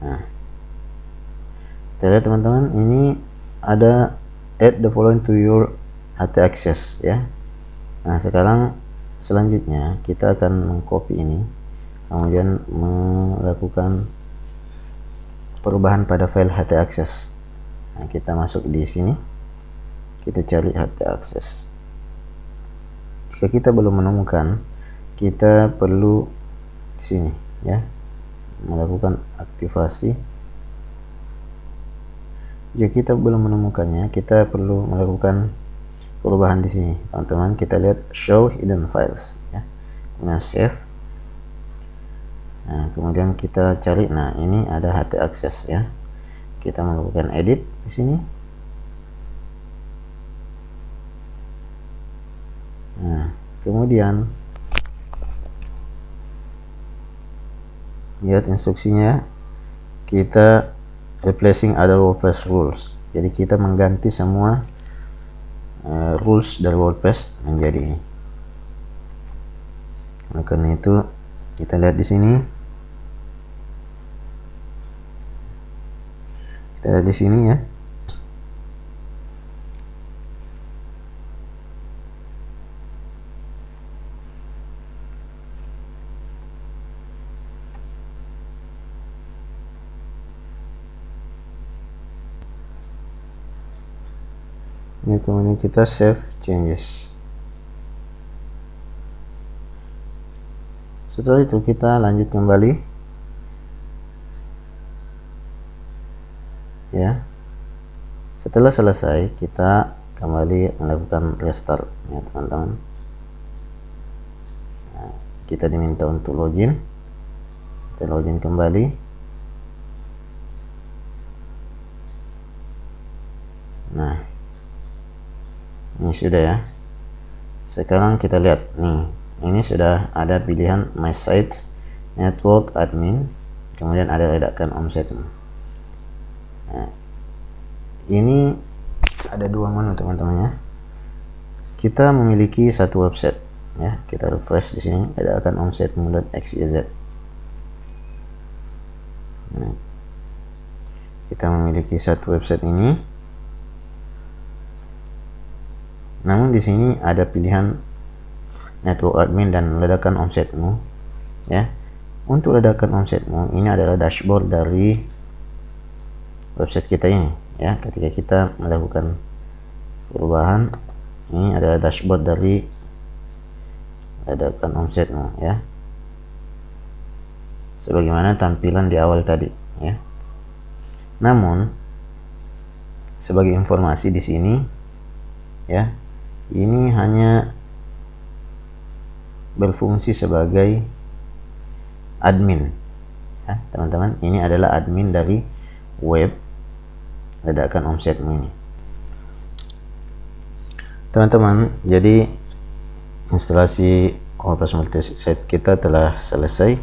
Nah, kita lihat teman-teman, ini ada add the following to your htaccess ya. Nah, sekarang selanjutnya kita akan mengcopy ini, kemudian melakukan perubahan pada file htaccess. Nah, kita masuk di sini, kita cari htaccess. Jika kita belum menemukan, kita perlu di sini ya melakukan aktivasi. Jika kita belum menemukannya, kita perlu melakukan perubahan di sini teman-teman. Kita lihat show hidden files ya, kemudian save. Nah, kemudian kita cari, nah ini ada htaccess ya, kita melakukan edit di sini. Nah, kemudian lihat instruksinya, kita replacing other WordPress rules. Jadi kita mengganti semua rules dari WordPress menjadi ini. Nah, karena itu kita lihat di sini, kita lihat di sini ya. Ini kemudian kita save changes. Setelah itu kita lanjut kembali ya. Setelah selesai kita kembali melakukan restart ya teman-teman. Nah, kita diminta untuk login, kita login kembali. Nah, ini sudah ya. Sekarang kita lihat nih, ini sudah ada pilihan my sites, network admin, kemudian ada ledakan omset. Nah, ini ada dua menu teman-teman ya. Kita memiliki satu website ya, kita refresh di sini, ledakan omset.xyz. Nah, kita memiliki satu website ini. Namun di sini ada pilihan network admin dan ledakan omsetmu ya. Untuk ledakan omsetmu, ini adalah dashboard dari website kita ini ya. Ketika kita melakukan perubahan, ini adalah dashboard dari ledakan omsetmu ya, sebagaimana tampilan di awal tadi ya. Namun sebagai informasi di sini ya, ini hanya berfungsi sebagai admin ya teman-teman. Ini adalah admin dari web ledakan omsetmu ini teman-teman. Jadi instalasi WordPress multisite kita telah selesai.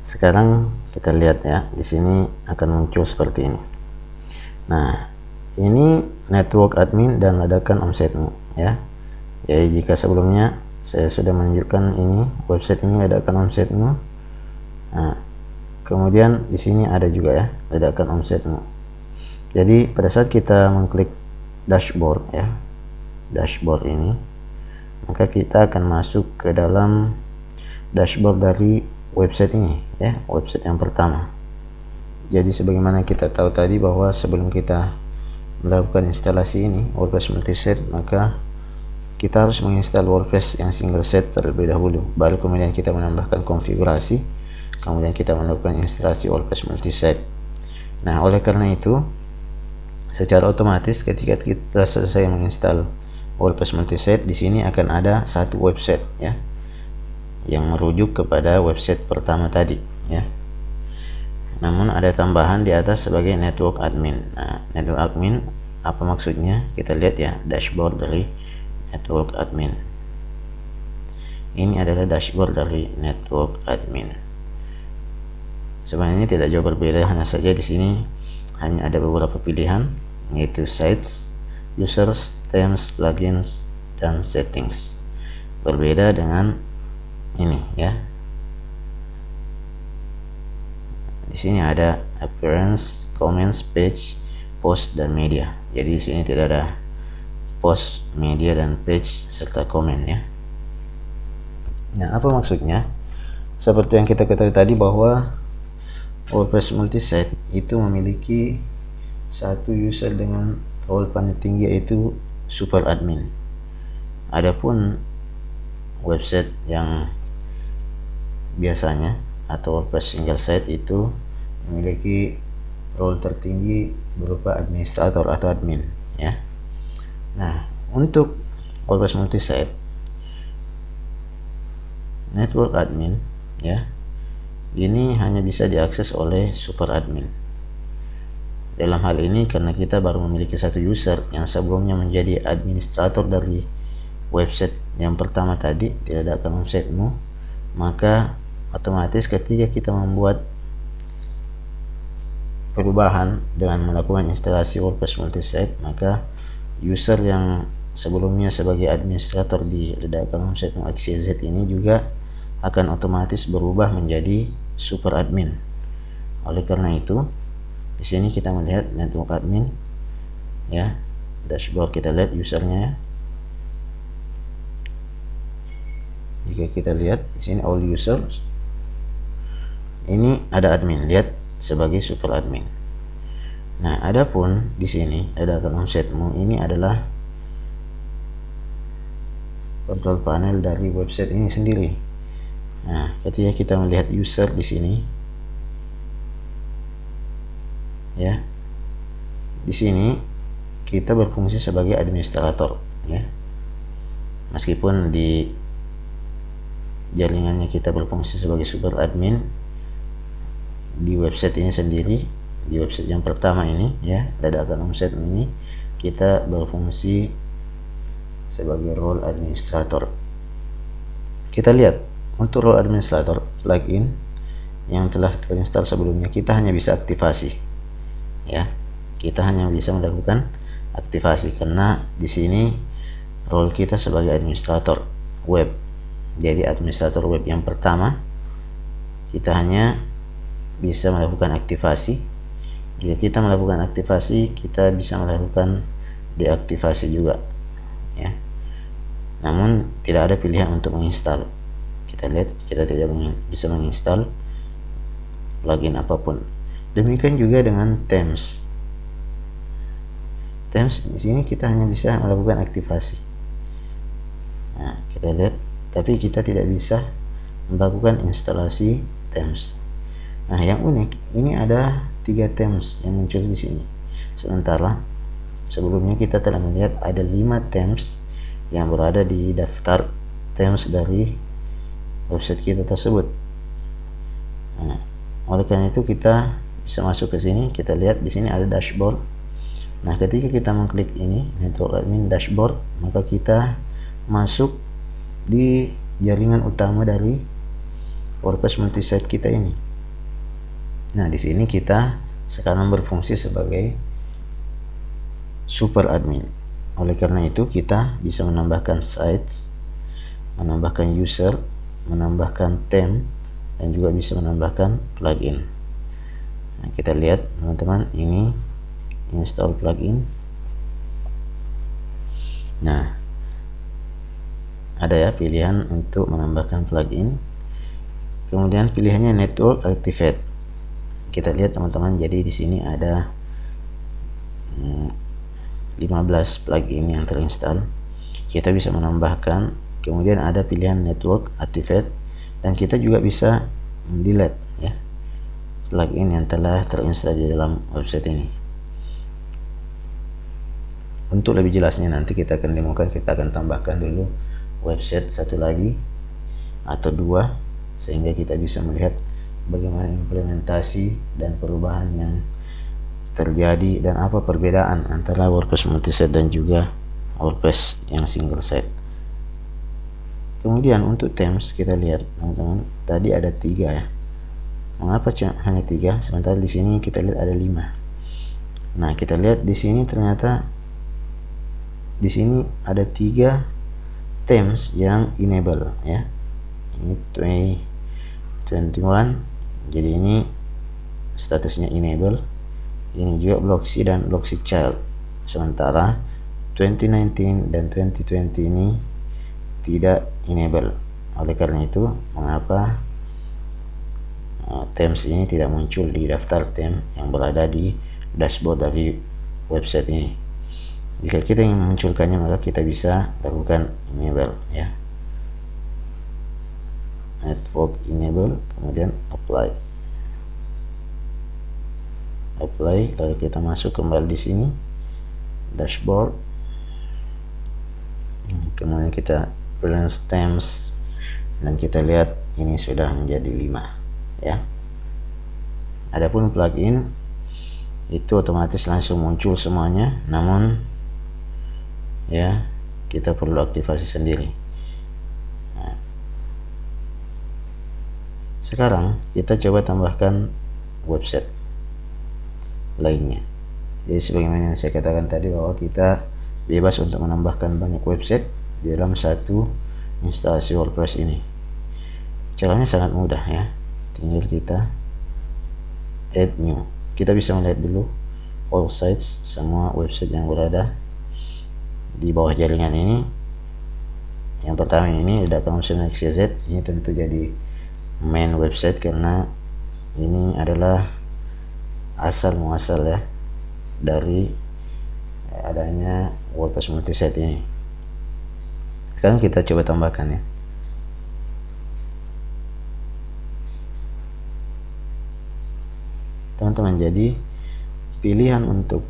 Sekarang kita lihat ya, di sini akan muncul seperti ini. Nah, ini network admin dan ledakan omsetmu ya. Jadi jika sebelumnya saya sudah menunjukkan ini website ini ledakan omsetmu. Nah, kemudian di sini ada juga ya ledakan omsetmu. Jadi pada saat kita mengklik dashboard ya, dashboard ini, maka kita akan masuk ke dalam dashboard dari website ini ya, website yang pertama. Jadi sebagaimana kita tahu tadi bahwa sebelum kita melakukan instalasi ini WordPress multisite, maka kita harus menginstal WordPress yang single set terlebih dahulu, baru kemudian kita menambahkan konfigurasi, kemudian kita melakukan instalasi WordPress multisite. Nah, oleh karena itu secara otomatis ketika kita selesai menginstal WordPress multisite, di sini akan ada satu website ya, yang merujuk kepada website pertama tadi ya. Namun ada tambahan di atas sebagai network admin. Nah, network admin apa maksudnya? Kita lihat ya, dashboard dari network admin. Ini adalah dashboard dari network admin. Sebenarnya tidak jauh berbeda, hanya saja di sini hanya ada beberapa pilihan, yaitu sites, users, themes, plugins, dan settings. Berbeda dengan ini ya. Di sini ada appearance, comments, page, post, dan media. Jadi di sini tidak ada post, media, dan page serta komen ya. Nah, apa maksudnya? Seperti yang kita ketahui tadi bahwa WordPress multisite itu memiliki satu user dengan role paling tinggi, yaitu super admin. Adapun website yang biasanya atau WordPress single site itu memiliki role tertinggi berupa administrator atau admin ya. Nah, untuk WordPress multisite network admin ya, ini hanya bisa diakses oleh super admin. Dalam hal ini karena kita baru memiliki satu user yang sebelumnya menjadi administrator dari website yang pertama tadi, diledakan websitemu, maka otomatis ketika kita membuat perubahan dengan melakukan instalasi WordPress multisite, maka user yang sebelumnya sebagai administrator di ledakan websitemu XYZ ini juga akan otomatis berubah menjadi super admin. Oleh karena itu, di sini kita melihat network admin ya, dashboard, kita lihat usernya ya. Jika kita lihat di sini all users, ini ada admin, lihat sebagai super admin. Nah, adapun di sini ada akun websitemu, ini adalah control panel dari website ini sendiri. Nah, ketika kita melihat user di sini ya, di sini kita berfungsi sebagai administrator ya, meskipun di jaringannya kita berfungsi sebagai super admin. Di website ini sendiri, di website yang pertama ini ya, ledakan website ini, kita berfungsi sebagai role administrator. Kita lihat untuk role administrator plugin yang telah terinstall sebelumnya, kita hanya bisa aktifasi ya, kita hanya bisa melakukan aktivasi karena di sini role kita sebagai administrator web. Jadi administrator web yang pertama kita hanya bisa melakukan aktivasi. Jika kita melakukan aktivasi, kita bisa melakukan deaktivasi juga ya. Namun tidak ada pilihan untuk menginstal. Kita lihat, kita tidak bisa menginstal plugin apapun. Demikian juga dengan themes. Themes di sini kita hanya bisa melakukan aktivasi. Nah, kita lihat, tapi kita tidak bisa melakukan instalasi themes. Nah, yang unik ini ada 3 themes yang muncul di sini. Sementara sebelumnya kita telah melihat ada 5 themes yang berada di daftar themes dari website kita tersebut. Nah, oleh karena itu kita bisa masuk ke sini, kita lihat di sini ada dashboard. Nah, ketika kita mengklik ini network admin dashboard, maka kita masuk di jaringan utama dari WordPress multisite kita ini. Nah, di sini kita sekarang berfungsi sebagai super admin. Oleh karena itu kita bisa menambahkan sites, menambahkan user, menambahkan theme, dan juga bisa menambahkan plugin. Nah, kita lihat teman-teman, ini install plugin. Nah, ada ya pilihan untuk menambahkan plugin. Kemudian pilihannya network activate. Kita lihat teman-teman, jadi di sini ada 15 plugin yang terinstall. Kita bisa menambahkan. Kemudian ada pilihan network activate, dan kita juga bisa delete ya plugin yang telah terinstall di dalam website ini. untuk lebih jelasnya nanti kita akan demokan, kita akan tambahkan dulu website satu lagi atau dua, sehingga kita bisa melihat bagaimana implementasi dan perubahan yang terjadi dan apa perbedaan antara WordPress multi-site dan juga WordPress yang single site. Kemudian untuk themes kita lihat teman-teman, tadi ada 3 ya. Mengapa hanya 3 sementara di sini kita lihat ada 5? Nah, kita lihat di sini ternyata di sini ada 3 themes yang enable ya. Ini 2021, jadi ini statusnya enable. Ini juga Blocksy dan Blocksy Child. Sementara 2019 dan 2020 ini tidak enable. Oleh karena itu, mengapa themes ini tidak muncul di daftar theme yang berada di dashboard dari website ini? Jika kita ingin memunculkannya, maka kita bisa lakukan enable ya, network enable, kemudian apply, lalu kita masuk kembali di sini dashboard, kemudian kita balance themes dan kita lihat ini sudah menjadi 5 ya. Adapun plugin itu otomatis langsung muncul semuanya, namun ya kita perlu aktifasi sendiri. Nah, sekarang kita coba tambahkan website lainnya. Jadi sebagaimana yang saya katakan tadi, bahwa kita bebas untuk menambahkan banyak website di dalam satu instalasi WordPress ini. Caranya sangat mudah ya, tinggal kita add new. Kita bisa melihat dulu all sites, semua website yang berada di bawah jaringan ini. Yang pertama ini ledakan.xyz, ini tentu jadi main website karena ini adalah asal muasal ya dari adanya WordPress multi-site ini. Sekarang kita coba tambahkan ya. Teman-teman, jadi pilihan untuk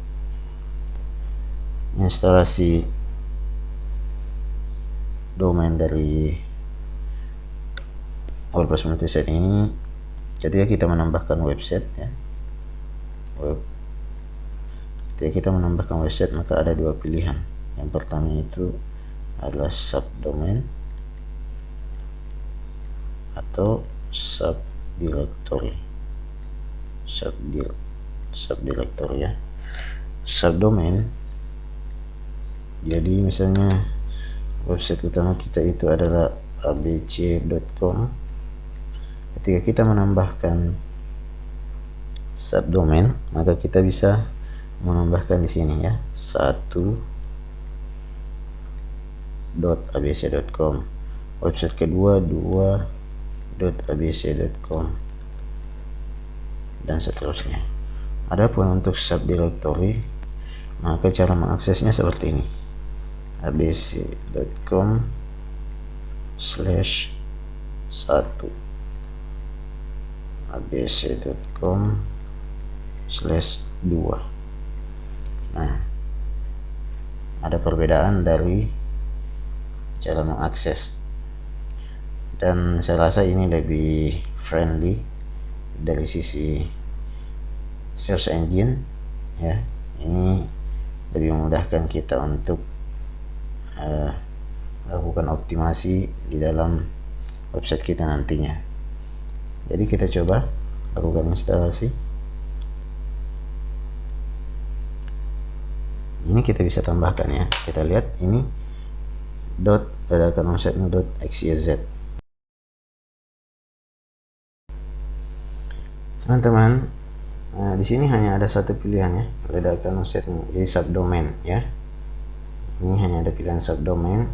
instalasi domain dari WordPress multi-site ini, ketika kita menambahkan website ya, ketika kita menambahkan website, maka ada 2 pilihan. Yang pertama itu adalah subdomain atau subdirectory ya. Subdomain, jadi misalnya website utama kita itu adalah abc.com. Ketika kita menambahkan subdomain, maka kita bisa menambahkan di sini ya 1.abc.com, website kedua 2.abc.com, dan seterusnya. Adapun untuk subdirectory, maka cara mengaksesnya seperti ini: abc.com/1, abc.com/2. Nah, ada perbedaan dari cara mengakses, dan saya rasa ini lebih friendly dari sisi search engine ya. Ini lebih memudahkan kita untuk melakukan optimasi di dalam website kita nantinya. Jadi kita coba lakukan instalasi. Ini kita bisa tambahkan ya. Kita lihat ini .ledakan.xyz. Teman-teman, di sini hanya ada satu pilihan ya, ledakan website, jadi subdomain ya. Ini hanya ada pilihan subdomain.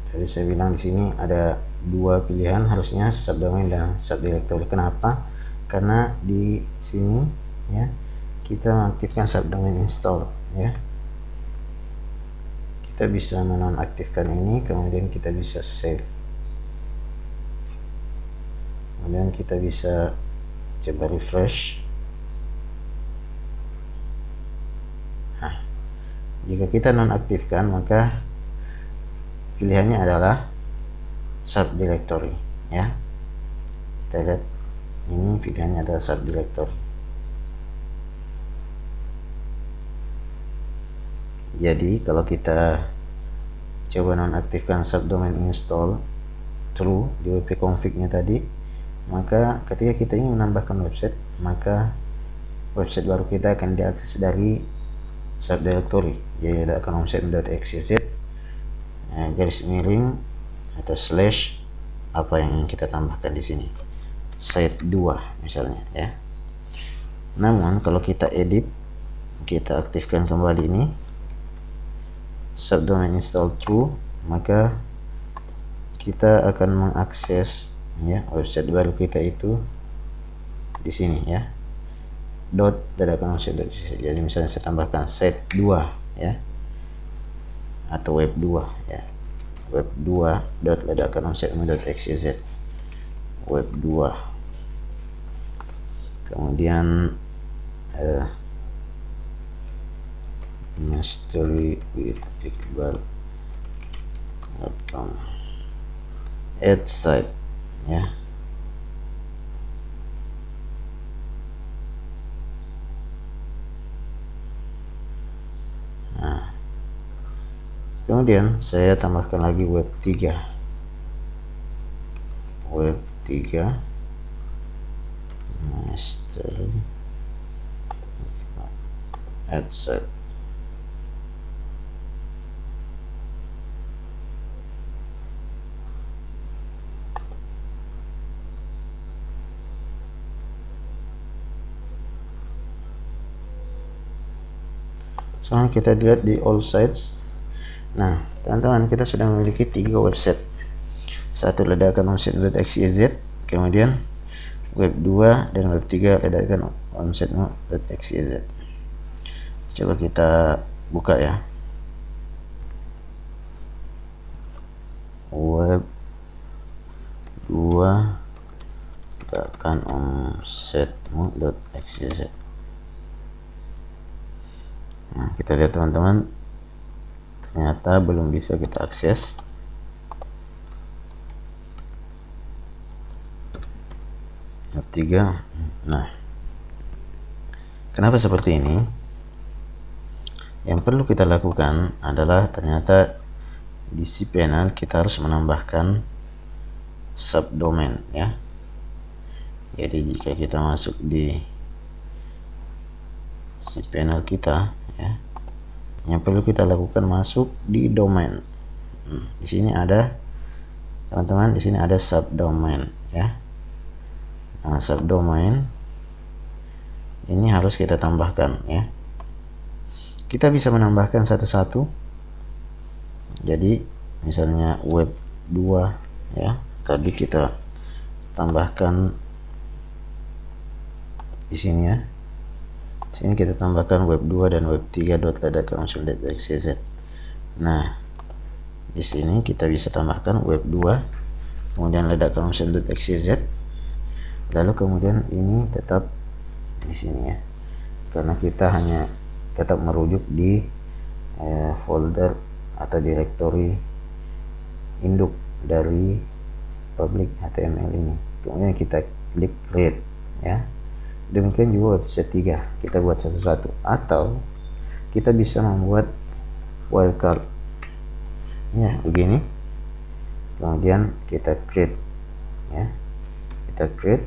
Tadi saya bilang di sini ada 2 pilihan, harusnya subdomain dan subdirectory. Kenapa? Karena di sini ya kita mengaktifkan subdomain install ya. Kita bisa menonaktifkan ini, kemudian kita bisa save, kemudian kita bisa coba refresh. Nah, Jika kita nonaktifkan, maka pilihannya adalah subdirectory ya. Kita lihat ini pilihannya adalah subdirectory. Jadi kalau kita coba nonaktifkan subdomain install true di wp config nya tadi, maka ketika kita ingin menambahkan website, maka website baru kita akan diakses dari subdirectory, jadi ada akan homesite.xyz garis miring atau slash apa yang ingin kita tambahkan di sini, site 2 misalnya ya. Namun kalau kita edit, kita aktifkan kembali ini subdomain install true, maka kita akan mengakses ya website baru kita itu di sini ya, dot dadakan website. Jadi misalnya saya tambahkan site 2 ya, atau web 2 ya, web 2 dot ledakan website.xyz, web 2, kemudian mastery with iqbal.com, add site ya. Nah, kemudian saya tambahkan lagi web 3, web 3 mastery add site. Sekarang kita lihat di all sites. Nah teman-teman, kita sudah memiliki 3 website, satu ledakan homesite.xyz, kemudian web 2 dan web 3 ledakan homesite.xyz. Coba kita buka ya, web 2 ledakan homesite.xyz. Nah, kita lihat teman-teman, ternyata belum bisa kita akses. Web 3. Nah, kenapa seperti ini? Yang perlu kita lakukan adalah ternyata di cPanel kita harus menambahkan subdomain ya. Jadi jika kita masuk di cPanel kita ya, yang perlu kita lakukan masuk di domain. Di sini ada teman-teman, di sini ada subdomain ya. Nah, subdomain ini harus kita tambahkan ya. Kita bisa menambahkan satu-satu. Jadi misalnya web 2 ya, tadi kita tambahkan di sini ya. Sini kita tambahkan web 2 dan web 3 ledakan homesite.xyz. Nah, di sini kita bisa tambahkan web 2 kemudian ledakan homesite.xyz. Lalu kemudian ini tetap di sini ya. Karena kita hanya tetap merujuk di folder atau directory induk dari public HTML ini. Kemudian kita klik create ya. Demikian juga website 3 kita buat satu-satu, atau kita bisa membuat wildcard ya begini, kemudian kita create ya, kita create.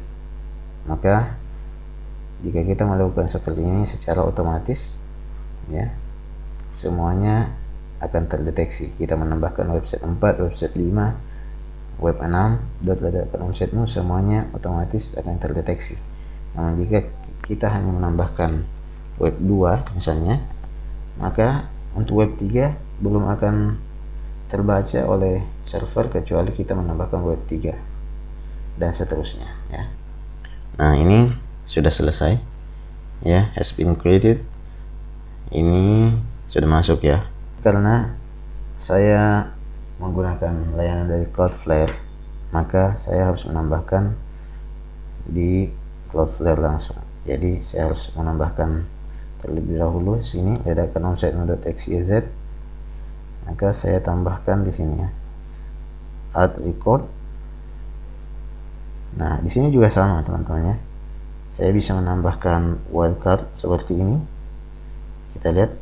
Maka jika kita melakukan seperti ini secara otomatis ya, semuanya akan terdeteksi. Kita menambahkan website 4, website 5, web 6 ledakan homesite-mu, semuanya otomatis akan terdeteksi. Namun jika kita hanya menambahkan web 2 misalnya, maka untuk web 3 belum akan terbaca oleh server kecuali kita menambahkan web 3 dan seterusnya ya. Nah, ini sudah selesai ya, has been created. Ini sudah masuk ya. Karena saya menggunakan layanan dari Cloudflare, maka saya harus menambahkan di Cloudflare langsung. Jadi saya harus menambahkan Terlebih dahulu sini ledakan omset.xyz, maka saya tambahkan di sini ya, add record. Nah, di sini juga sama teman-teman ya. Saya bisa menambahkan wildcard seperti ini. Kita lihat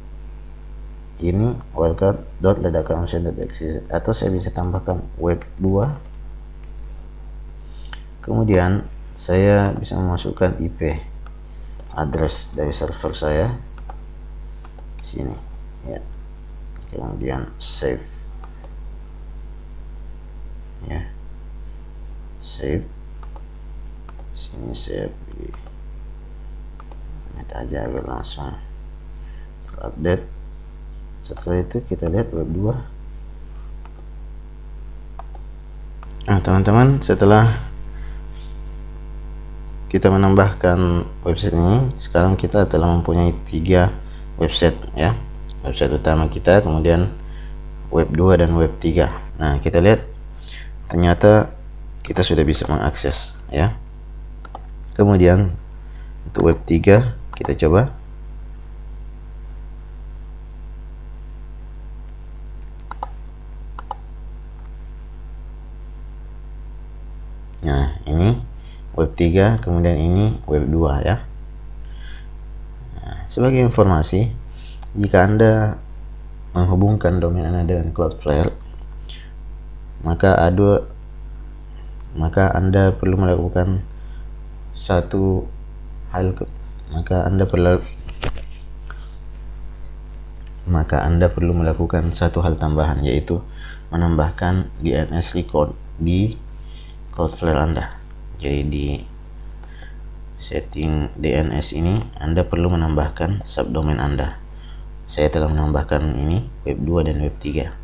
ini wildcard.ledakan omset.xyz, atau saya bisa tambahkan web 2. Kemudian saya bisa memasukkan IP address dari server saya sini ya. Kemudian save ya, save sini, saya pilih aja agar langsung update. Setelah itu kita lihat web 2. Nah teman-teman, setelah kita menambahkan website ini, sekarang kita telah mempunyai 3 website ya. Website utama kita, kemudian web 2 dan web 3. Nah kita lihat ternyata kita sudah bisa mengakses ya. Kemudian untuk web 3 kita coba. Nah ini web 3, kemudian ini web 2 ya. Nah, sebagai informasi, jika Anda menghubungkan domain Anda dengan Cloudflare, maka Anda perlu melakukan satu hal tambahan, yaitu menambahkan DNS record di Cloudflare Anda. Jadi di setting DNS ini Anda perlu menambahkan subdomain Anda. Saya telah menambahkan ini web 2 dan web 3.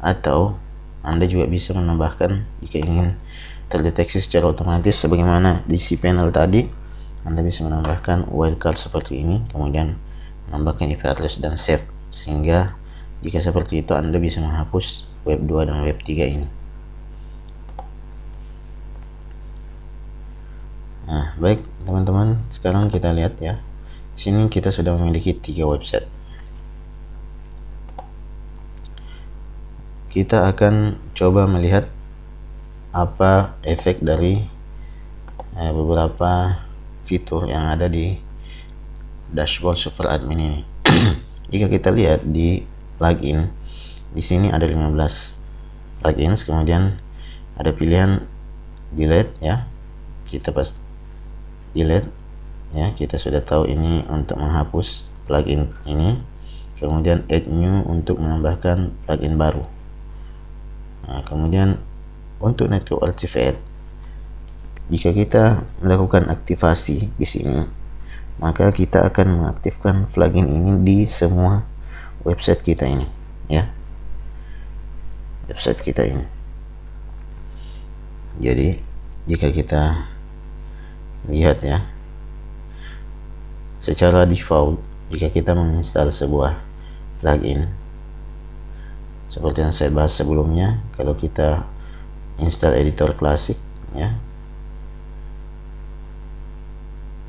Atau Anda juga bisa menambahkan jika ingin terdeteksi secara otomatis sebagaimana di cPanel tadi. Anda bisa menambahkan wildcard seperti ini, kemudian menambahkan IP address dan save, sehingga jika seperti itu Anda bisa menghapus web 2 dan web 3 ini. Nah, baik teman-teman, sekarang kita lihat ya. Di sini kita sudah memiliki 3 website. Kita akan coba melihat apa efek dari beberapa fitur yang ada di dashboard super admin ini. Jika kita lihat di plugin, di sini ada 15 plugins, kemudian ada pilihan delete ya. Kita pasti delete ya, kita sudah tahu ini untuk menghapus plugin ini. Kemudian add new untuk menambahkan plugin baru. Nah, kemudian untuk network artifact, jika kita melakukan aktivasi di sini, maka kita akan mengaktifkan plugin ini di semua website kita ini ya, website kita ini. Jadi jika kita lihat ya, secara default jika kita menginstal sebuah plugin seperti yang saya bahas sebelumnya, kalau kita install editor klasik ya,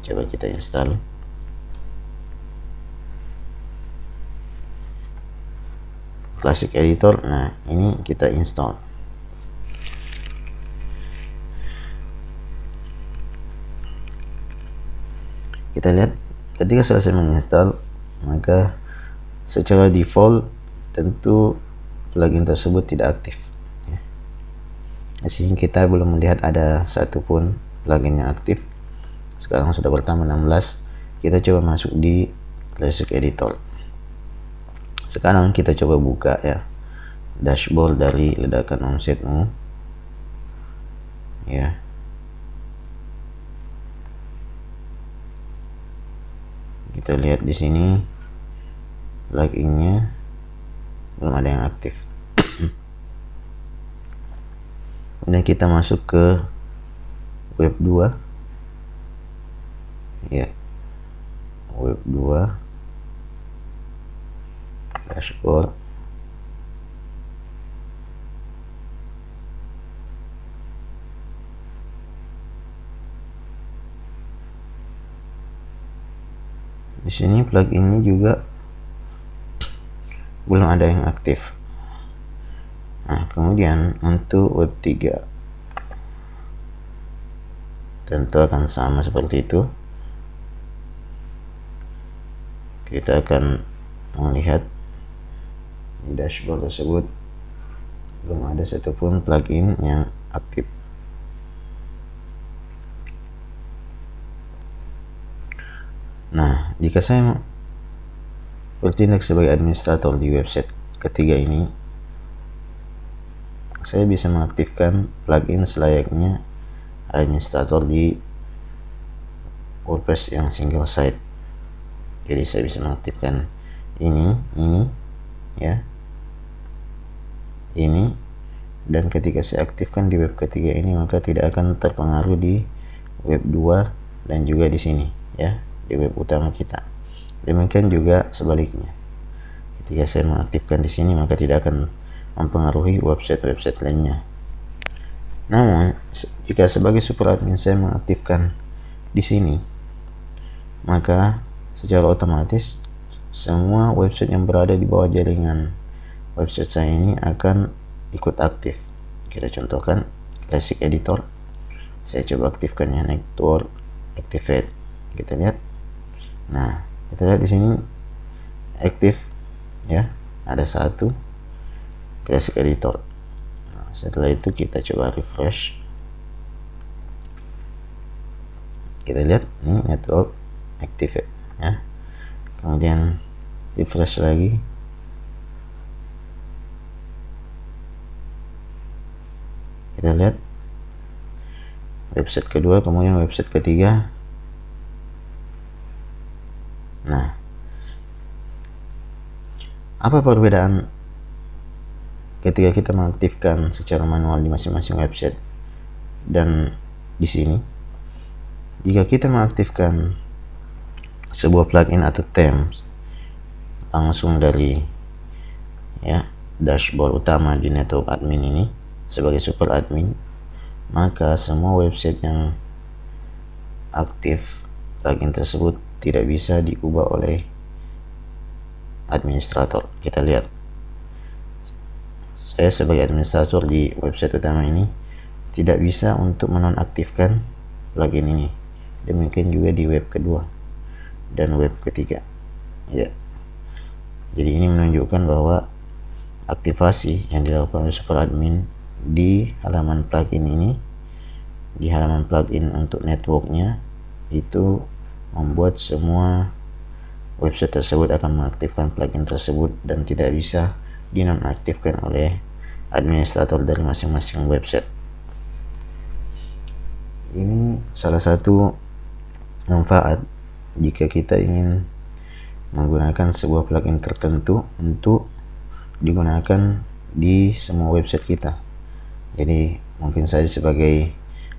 coba kita install. Classic editor. Nah ini kita install. Kita lihat ketika selesai menginstal, maka secara default tentu plugin tersebut tidak aktif ya. Di sini kita belum melihat ada satupun plugin yang aktif. Sekarang sudah bertambah 16. Kita coba masuk di Classic Editor. Sekarang kita coba buka ya dashboard dari ledakan omsetmu ya. Kita lihat di sini pluginnya belum ada yang aktif. Kemudian kita masuk ke web 2 ya, web 2 dashboard. Di sini plugin ini juga belum ada yang aktif. Nah, kemudian untuk web 3 tentu akan sama seperti itu. Kita akan melihat di dashboard tersebut belum ada satupun plugin yang aktif. Nah, jika saya bertindak sebagai administrator di website ketiga ini, saya bisa mengaktifkan plugin selayaknya administrator di WordPress yang single site. Jadi saya bisa mengaktifkan ini ya, ini, dan ketika saya aktifkan di web ketiga ini, maka tidak akan terpengaruh di web 2 dan juga di sini ya, di web utama kita. Demikian juga sebaliknya, ketika saya mengaktifkan di sini, maka tidak akan mempengaruhi website lainnya. Namun jika sebagai super admin saya mengaktifkan di sini, maka secara otomatis semua website yang berada di bawah jaringan website saya ini akan ikut aktif. Kita contohkan Classic Editor, saya coba aktifkan ya, network activate, kita lihat. Nah, kita lihat di sini aktif ya, ada satu Classic Editor. Nah, setelah itu kita coba refresh, kita lihat ini network activate ya. Kemudian refresh lagi, kita lihat website kedua, kemudian website ketiga. Nah, apa perbedaan ketika kita mengaktifkan secara manual di masing-masing website dan di sini? Jika kita mengaktifkan sebuah plugin atau themes langsung dari ya dashboard utama di network admin ini sebagai super admin, maka semua website yang aktif plugin tersebut tidak bisa diubah oleh administrator. Kita lihat, saya sebagai administrator di website utama ini tidak bisa untuk menonaktifkan plugin ini. Demikian juga di web kedua dan web ketiga ya. Jadi ini menunjukkan bahwa aktivasi yang dilakukan oleh super admin di halaman plugin ini, di halaman plugin untuk networknya, itu membuat semua website tersebut akan mengaktifkan plugin tersebut dan tidak bisa dinonaktifkan oleh administrator dari masing-masing website. Ini salah satu manfaat jika kita ingin menggunakan sebuah plugin tertentu untuk digunakan di semua website kita. Jadi mungkin saja sebagai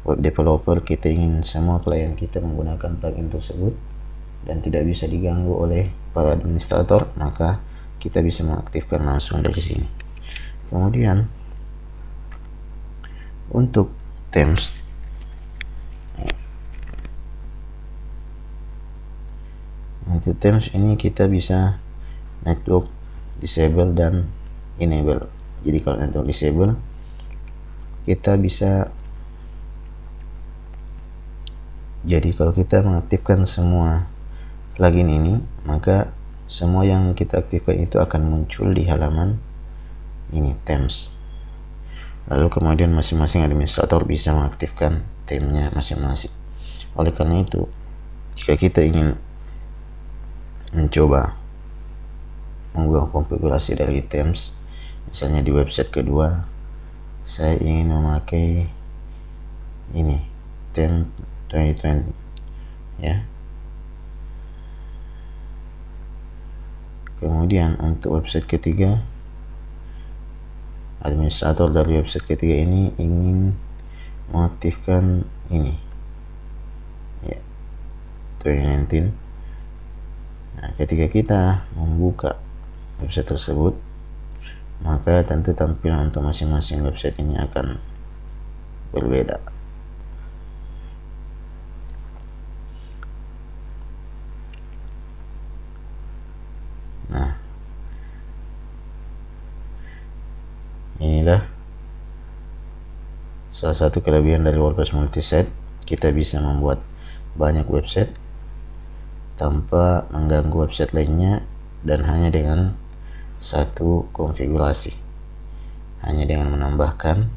web developer kita ingin semua klien kita menggunakan plugin tersebut dan tidak bisa diganggu oleh para administrator, maka kita bisa mengaktifkan langsung dari sini. Kemudian untuk themes, untuk themes ini kita bisa network disable dan enable. Jadi kalau network disable, kita bisa, jadi kalau kita mengaktifkan semua plugin ini, maka semua yang kita aktifkan itu akan muncul di halaman ini themes. Lalu kemudian masing-masing administrator bisa mengaktifkan theme-nya masing-masing. Oleh karena itu, jika kita ingin mencoba mengubah konfigurasi dari themes, misalnya di website kedua saya ingin memakai ini theme 2020 ya. Kemudian untuk website ketiga, administrator dari website ketiga ini ingin mengaktifkan ini ya, 2019. Nah, ketika kita membuka website tersebut, maka tentu tampilan untuk masing-masing website ini akan berbeda. inilah salah satu kelebihan dari WordPress multisite. Kita bisa membuat banyak website tanpa mengganggu website lainnya dan hanya dengan satu konfigurasi, hanya dengan menambahkan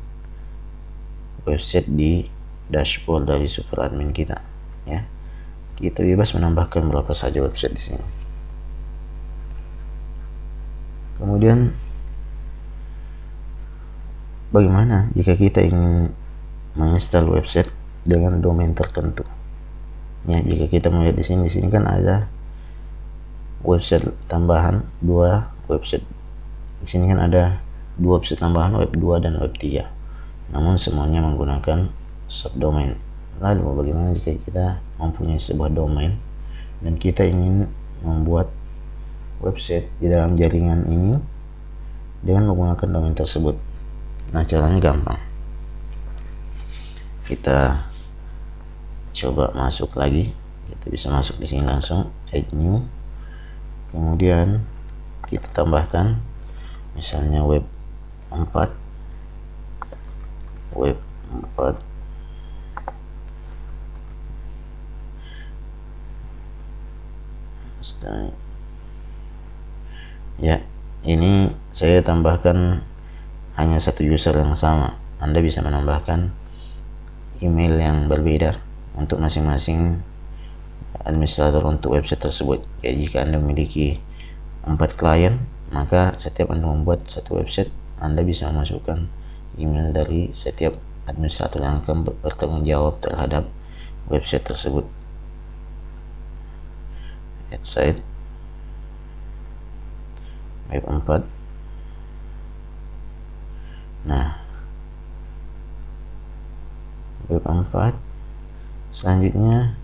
website di dashboard dari super admin kita ya. Kita bebas menambahkan berapa saja website di sini. Kemudian bagaimana jika kita ingin menginstal website dengan domain tertentu? Ya, jika kita melihat di sini kan ada website tambahan, 2 website. Di sini kan ada 2 website tambahan, web 2 dan web 3. Namun semuanya menggunakan subdomain. Lalu bagaimana jika kita mempunyai sebuah domain dan kita ingin membuat website di dalam jaringan ini dengan menggunakan domain tersebut? Nah, caranya gampang. Kita coba masuk lagi. Kita bisa masuk di sini langsung, add new. Kemudian kita tambahkan misalnya web 4. Ya, ini saya tambahkan hanya satu user yang sama. Anda bisa menambahkan email yang berbeda untuk masing-masing administrator untuk website tersebut. Ya, jika Anda memiliki 4 klien, maka setiap Anda membuat satu website, Anda bisa memasukkan email dari setiap administrator yang akan bertanggung jawab terhadap website tersebut. Add site web 4. Nah, web 4 selanjutnya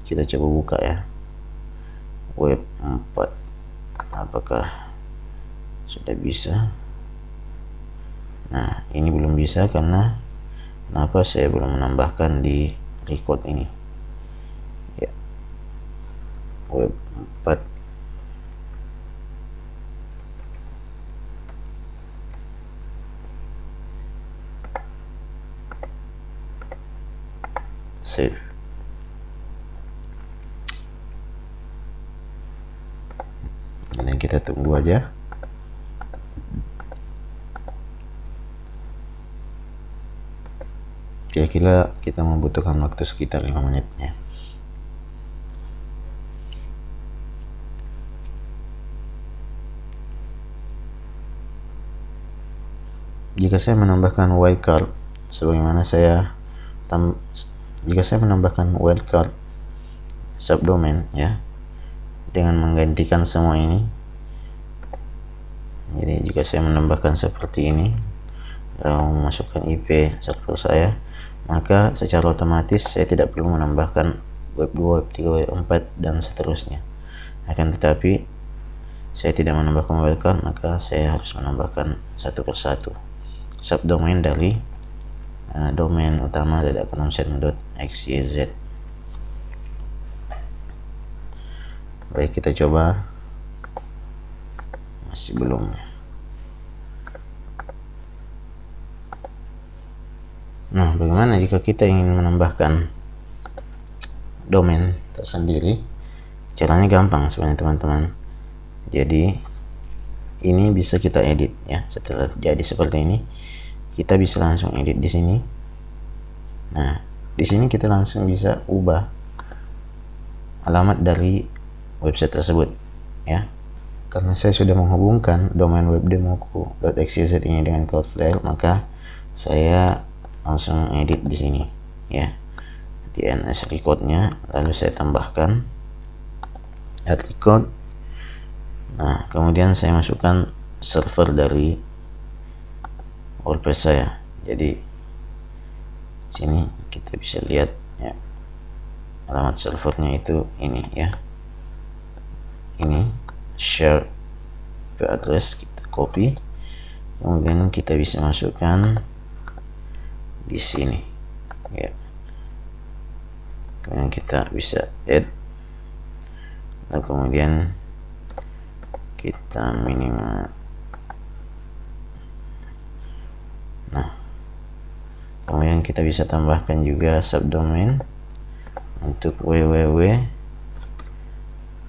kita coba buka ya, web 4 apakah sudah bisa. Nah, ini belum bisa karena kenapa saya belum menambahkan di record ini ya. Web 4 save. Dan kita tunggu aja. Kira-kira kita membutuhkan waktu sekitar 5 menit ya. Jika saya menambahkan wildcard sebagaimana jika saya menambahkan wildcard subdomain ya, dengan menggantikan semua ini. Jadi jika saya menambahkan seperti ini, lalu memasukkan IP server saya, maka secara otomatis saya tidak perlu menambahkan web 2, web 3, web 4 dan seterusnya. Akan tetapi saya tidak menambahkan wildcard, maka saya harus menambahkan satu persatu subdomain dari domain utama dadakonomset.xyz. Baik, kita coba. Masih belum. Nah, bagaimana jika kita ingin menambahkan domain tersendiri? Caranya gampang sebenarnya teman-teman. Jadi ini bisa kita edit ya. Setelah jadi seperti ini, kita bisa langsung edit di sini. Nah, di sini kita langsung bisa ubah alamat dari website tersebut ya. Karena saya sudah menghubungkan domain webdemoku.xyz ini dengan Cloudflare, maka saya langsung edit di sini ya, DNS recordnya, lalu saya tambahkan add record. Nah, kemudian saya masukkan server dari WordPress saya. Jadi sini kita bisa lihat ya, alamat servernya itu ini ya, ini share address, kita copy, kemudian kita bisa masukkan di sini ya. Kemudian kita bisa add, lalu kemudian kita Kemudian kita bisa tambahkan juga subdomain untuk www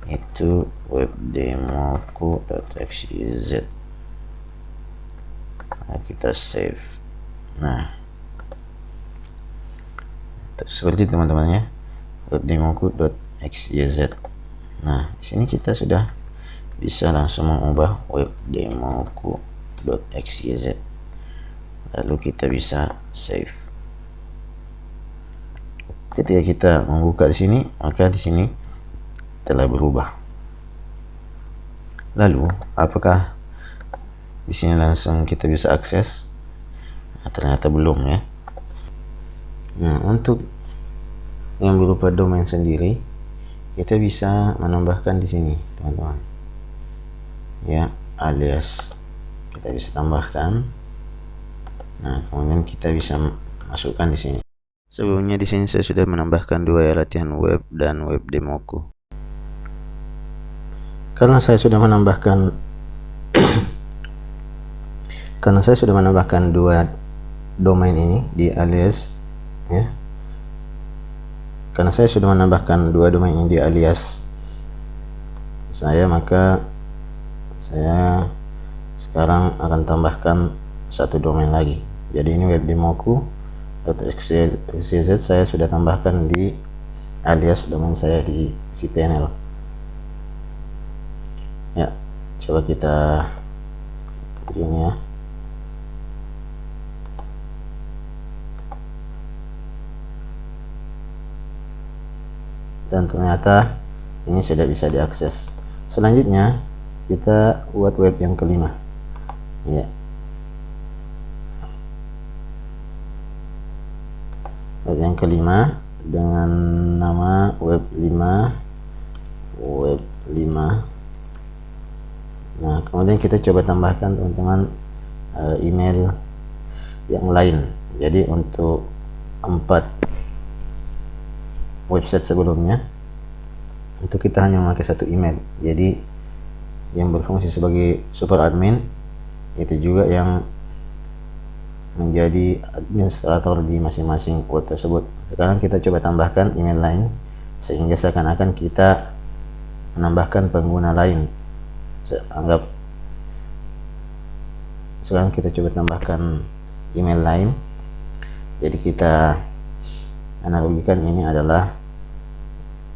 itu webdemoku.xyz. Nah, kita save. Nah, seperti teman-teman ya, webdemoku.xyz. Nah, di sini kita sudah bisa langsung mengubah webdemoku.xyz. Lalu kita bisa save. Ketika kita membuka di sini, maka di sini telah berubah. Lalu, apakah di sini langsung kita bisa akses? Nah, ternyata belum ya. Nah, untuk yang berupa domain sendiri, kita bisa menambahkan di sini, teman-teman. Ya, alias kita bisa tambahkan. Nah, kemudian kita bisa masukkan di sini. Sebelumnya di sini saya sudah menambahkan dua latihan web dan web demoku. Karena saya sudah menambahkan dua domain ini di alias ya. Karena saya sudah menambahkan dua domain ini di alias saya, maka saya sekarang akan tambahkan satu domain lagi. Jadi ini webdemoku.xyz saya sudah tambahkan di alias domain saya di cPanel. Ya, coba kita ini ya. Dan ternyata ini sudah bisa diakses. Selanjutnya kita buat web yang kelima. Ya. Web yang kelima dengan nama web 5. Nah, kemudian kita coba tambahkan teman-teman email yang lain. Jadi untuk 4 website sebelumnya itu kita hanya memakai satu email. Jadi yang berfungsi sebagai super admin itu juga yang menjadi administrator di masing-masing web tersebut. Sekarang kita coba tambahkan email lain sehingga seakan-akan kita menambahkan pengguna lain. Sekarang kita coba tambahkan email lain. Jadi kita analogikan ini adalah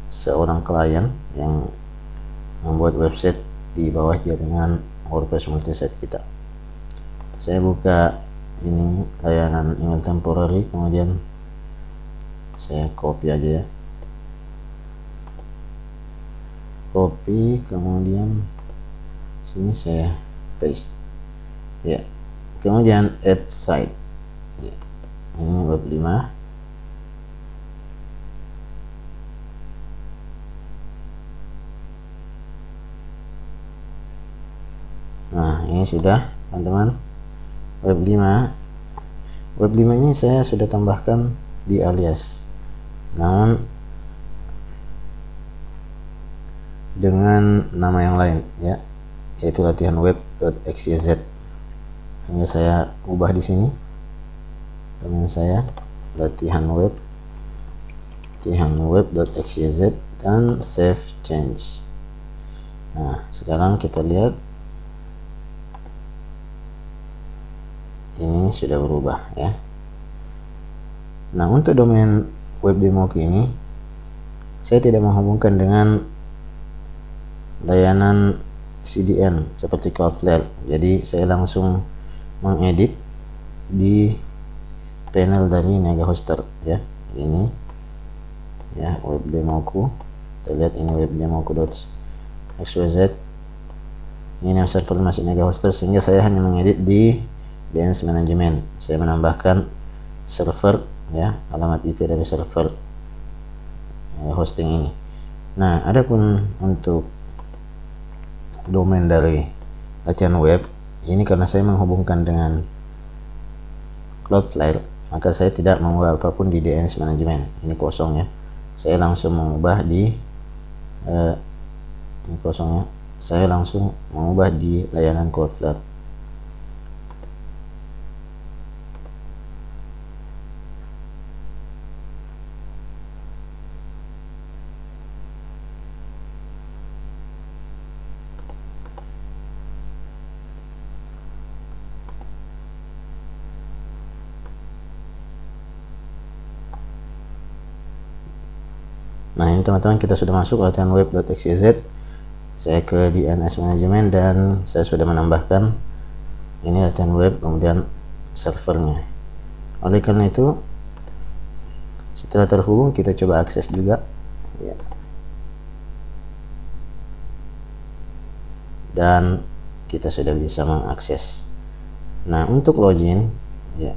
seorang klien yang membuat website di bawah jaringan WordPress multisite kita. Saya buka ini layanan email temporary, kemudian saya copy aja ya, kemudian sini saya paste ya, kemudian add site ya. Ini web 5. Nah, ini sudah teman-teman web 5. Web 5 ini saya sudah tambahkan di alias, namun dengan nama yang lain ya, yaitu latihan web.xyz. Hanya saya ubah di sini domain saya latihan web.xyz dan save change. Nah, sekarang kita lihat ini sudah berubah ya. Nah, untuk domain web demoku ini saya tidak menghubungkan dengan layanan CDN seperti Cloudflare. Jadi saya langsung mengedit di panel dari Negahoster ya. Ini ya web demoku. Kita lihat ini webdemoku.xyz. Ini server masih Negahoster, sehingga saya hanya mengedit di DNS Management. Saya menambahkan server ya, alamat IP dari server hosting ini. Nah, adapun untuk domain dari latihan web ini, karena saya menghubungkan dengan Cloudflare, maka saya tidak mengubah apapun di DNS Management. Ini kosong ya. Saya langsung mengubah di ini kosong ya. Saya langsung mengubah di layanan Cloudflare. Nah ini teman-teman, kita sudah masuk latihan web.xyz. Saya ke DNS Management dan saya sudah menambahkan ini latihan web, kemudian servernya. Oleh karena itu, setelah terhubung kita coba akses juga ya. Dan kita sudah bisa mengakses. Nah untuk login ya,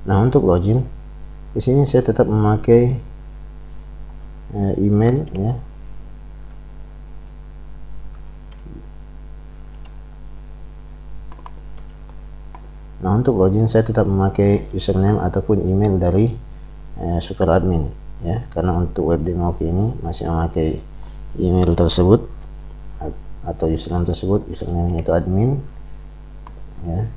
nah untuk login di sini saya tetap memakai email ya. Nah untuk login saya tetap memakai username ataupun email dari super admin ya, karena untuk web demo ini masih memakai email tersebut atau username tersebut, username itu admin ya.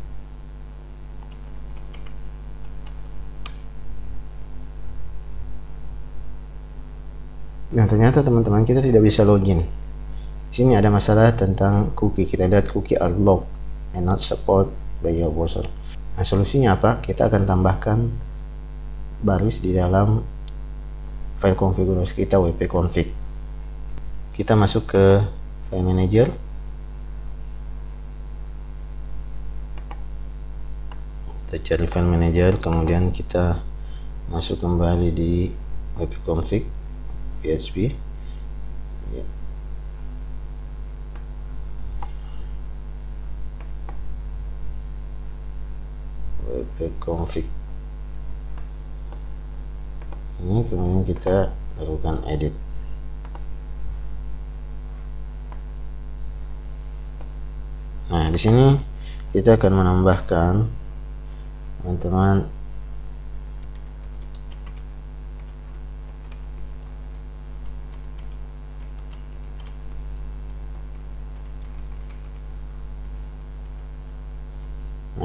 Nah ternyata teman-teman kita tidak bisa login. Di sini ada masalah tentang cookie. Kita lihat cookie are blocked and not support by your browser. Nah solusinya apa? Kita akan tambahkan baris di dalam file konfigurasi kita, wp-config. Kita masuk ke file manager, kita cari file manager, kemudian kita masuk kembali di wp-config PHP ya. wp-config ini, kemudian kita lakukan edit. Nah di sini kita akan menambahkan teman-teman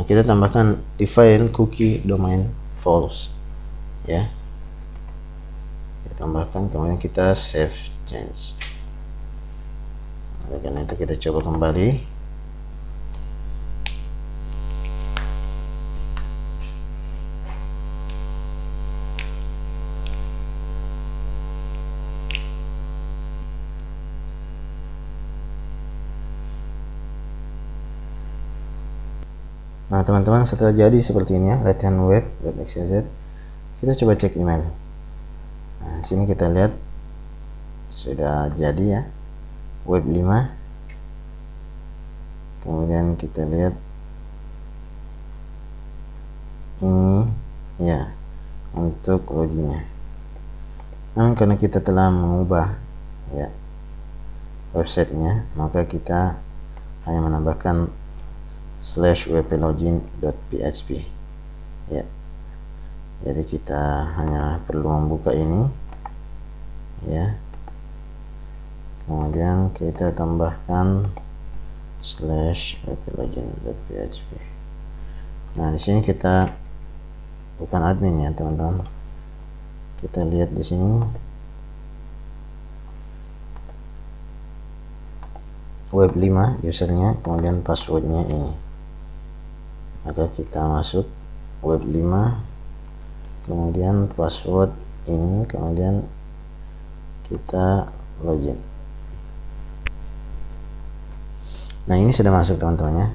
kita tambahkan define cookie domain false ya, kita tambahkan, kemudian kita save change. Oleh karena itu kita coba kembali. Nah teman-teman, setelah jadi seperti ini ya, latihan web.xyz, kita coba cek email. Nah sini kita lihat sudah jadi ya, web 5. Kemudian kita lihat ini ya untuk loginnya. Namun karena kita telah mengubah ya websitenya, maka kita hanya menambahkan /wplogin.php ya. Jadi kita hanya perlu membuka ini ya, kemudian kita tambahkan /wplogin.php. Nah di sini kita bukan admin ya teman-teman. Kita lihat di sini web 5 usernya, kemudian passwordnya ini. Maka kita masuk web 5, kemudian password ini, kemudian kita login. Nah ini sudah masuk teman-teman ya.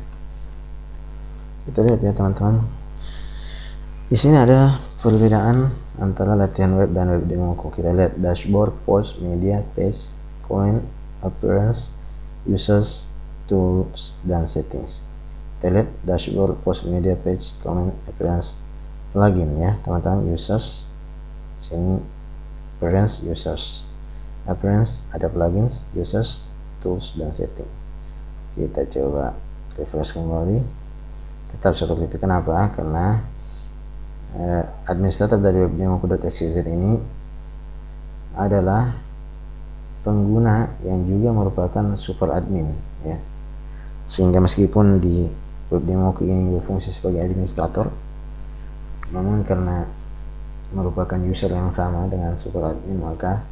Kita lihat ya teman-teman, di sini ada perbedaan antara latihan web dan web demo. Kita lihat dashboard, post, media, page, comment, appearance, users, tools, dan settings. Kita lihat dashboard, post, media, page, comment, appearance, plugin ya teman-teman. Users sini, appearance, users, appearance ada plugins, users, tools, dan setting. Kita coba refresh kembali, tetap seperti itu. Kenapa? Karena administrator dari webdemo.xyz ini adalah pengguna yang juga merupakan super admin ya, sehingga meskipun di webdemo ini berfungsi sebagai administrator, namun karena merupakan user yang sama dengan super admin, maka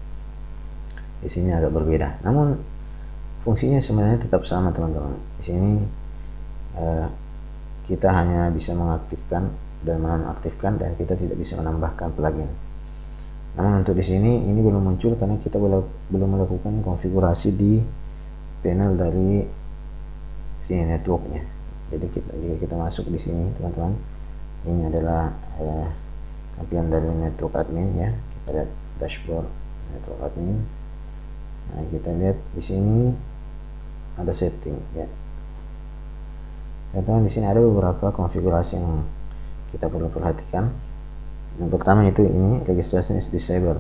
di sini agak berbeda. Namun fungsinya sebenarnya tetap sama teman-teman. Di sini kita hanya bisa mengaktifkan dan menonaktifkan, dan kita tidak bisa menambahkan plugin. Namun untuk di sini ini belum muncul karena kita belum melakukan konfigurasi di panel dari sini networknya. Jadi jika kita masuk di sini teman-teman, ini adalah tampilan dari network admin ya. Kita lihat dashboard network admin. Nah, kita lihat di sini ada setting ya. Teman-teman, di sini ada beberapa konfigurasi yang kita perlu perhatikan. Yang pertama itu ini registrasi is disabled.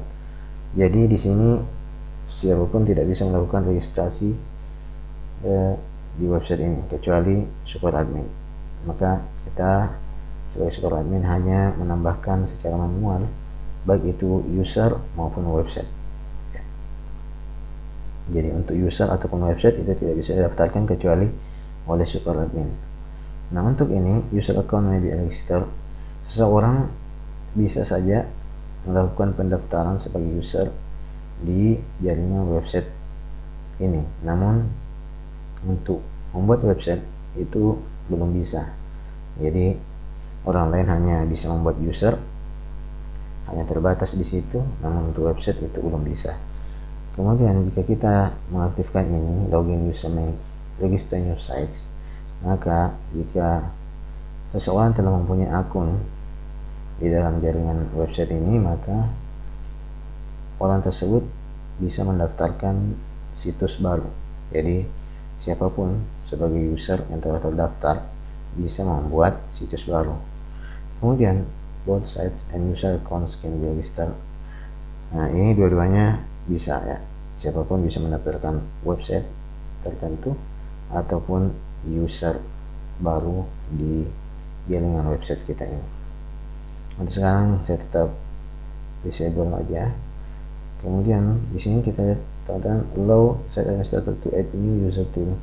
Jadi di sini siapapun tidak bisa melakukan registrasi di website ini kecuali support admin. Maka kita sebagai support admin hanya menambahkan secara manual baik itu user maupun website ya. Jadi untuk user ataupun website itu tidak bisa didaftarkan kecuali oleh support admin. Nah, untuk ini user account may be registered. Seseorang bisa saja melakukan pendaftaran sebagai user di jaringan website ini. Namun untuk membuat website itu belum bisa. Jadi orang lain hanya bisa membuat user, hanya terbatas di situ. Namun untuk website itu belum bisa. Kemudian jika kita mengaktifkan ini login user may register new sites, maka jika seseorang telah mempunyai akun di dalam jaringan website ini, maka orang tersebut bisa mendaftarkan situs baru. Jadi siapapun sebagai user yang telah terdaftar bisa membuat situs baru. Kemudian both sites and user accounts can be registered. Nah, ini dua-duanya bisa ya. Siapapun bisa mendaftarkan website tertentu ataupun user baru di jaringan website kita ini. Untuk sekarang saya tetap disable aja. Kemudian di sini kita lihat teman-teman, allow site administrator to add new user to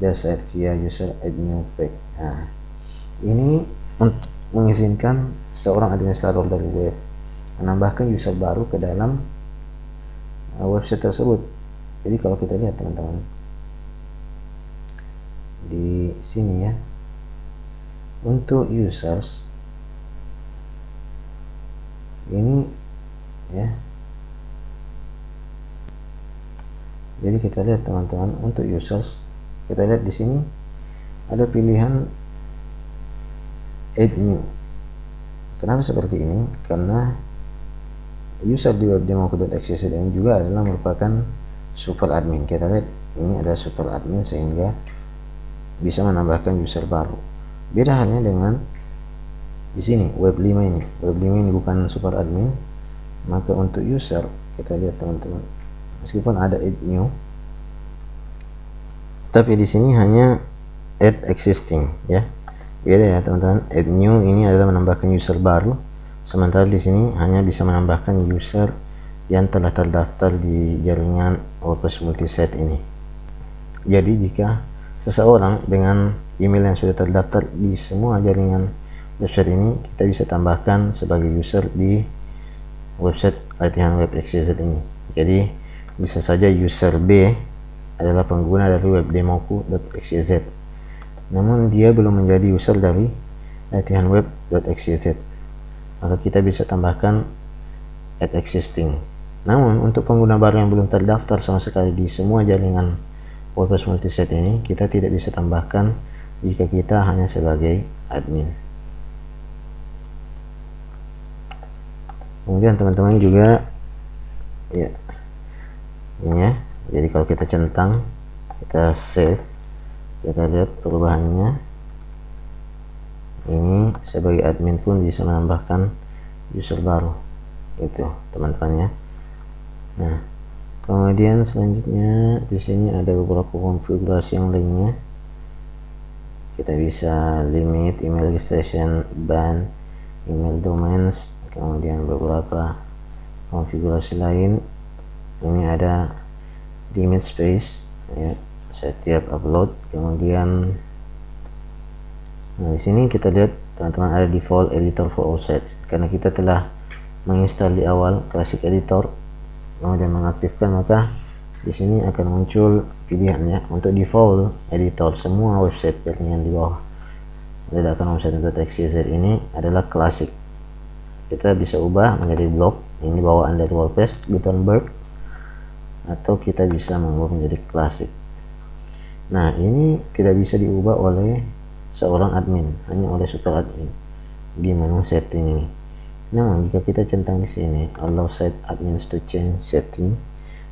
their site via user add new page. Nah, ini untuk mengizinkan seorang administrator dari web menambahkan user baru ke dalam website tersebut. Jadi kalau kita lihat teman-teman di sini ya, untuk users ini ya. Jadi kita lihat teman-teman, untuk users kita lihat di sini ada pilihan add new. Kenapa seperti ini? Karena user di webdemo.xyz ini juga adalah merupakan super admin. Kita lihat ini adalah super admin sehingga bisa menambahkan user baru. Beda halnya dengan di sini web 5 ini. Web 5 ini bukan super admin. Maka untuk user kita lihat teman-teman, meskipun ada add new, tapi di sini hanya add existing ya. Beda ya teman-teman. Add new ini adalah menambahkan user baru, sementara di sini hanya bisa menambahkan user yang telah terdaftar di jaringan WordPress multisite ini. Jadi jika seseorang dengan email yang sudah terdaftar di semua jaringan website ini, kita bisa tambahkan sebagai user di website latihan web XYZ ini. Jadi bisa saja user B adalah pengguna dari webdemoku.xyz, namun dia belum menjadi user dari latihan web.xyz, maka kita bisa tambahkan add existing. Namun untuk pengguna baru yang belum terdaftar sama sekali di semua jaringan WordPress multisite ini, kita tidak bisa tambahkan jika kita hanya sebagai admin. Kemudian teman-teman juga ya ini ya. Jadi kalau kita centang, kita save, kita lihat perubahannya. Ini sebagai admin pun bisa menambahkan user baru. Itu teman-teman ya. Nah, kemudian selanjutnya di sini ada beberapa konfigurasi yang lainnya. Kita bisa limit email registration, ban email domains, kemudian beberapa konfigurasi lain. Ini ada limit space ya, setiap upload. Kemudian di sini kita lihat teman-teman ada default editor for all sites, karena kita telah menginstal di awal Classic Editor, kemudian mengaktifkan, maka di sini akan muncul pilihannya untuk default editor semua website yang di bawah ledakan website.xyz ini adalah Classic. Kita bisa ubah menjadi blog, ini bawaan dari WordPress Gutenberg, atau kita bisa mengubah menjadi Classic. Nah, ini tidak bisa diubah oleh seorang admin, hanya oleh super admin di menu setting ini. Namun jika kita centang di sini allow site admins to change setting,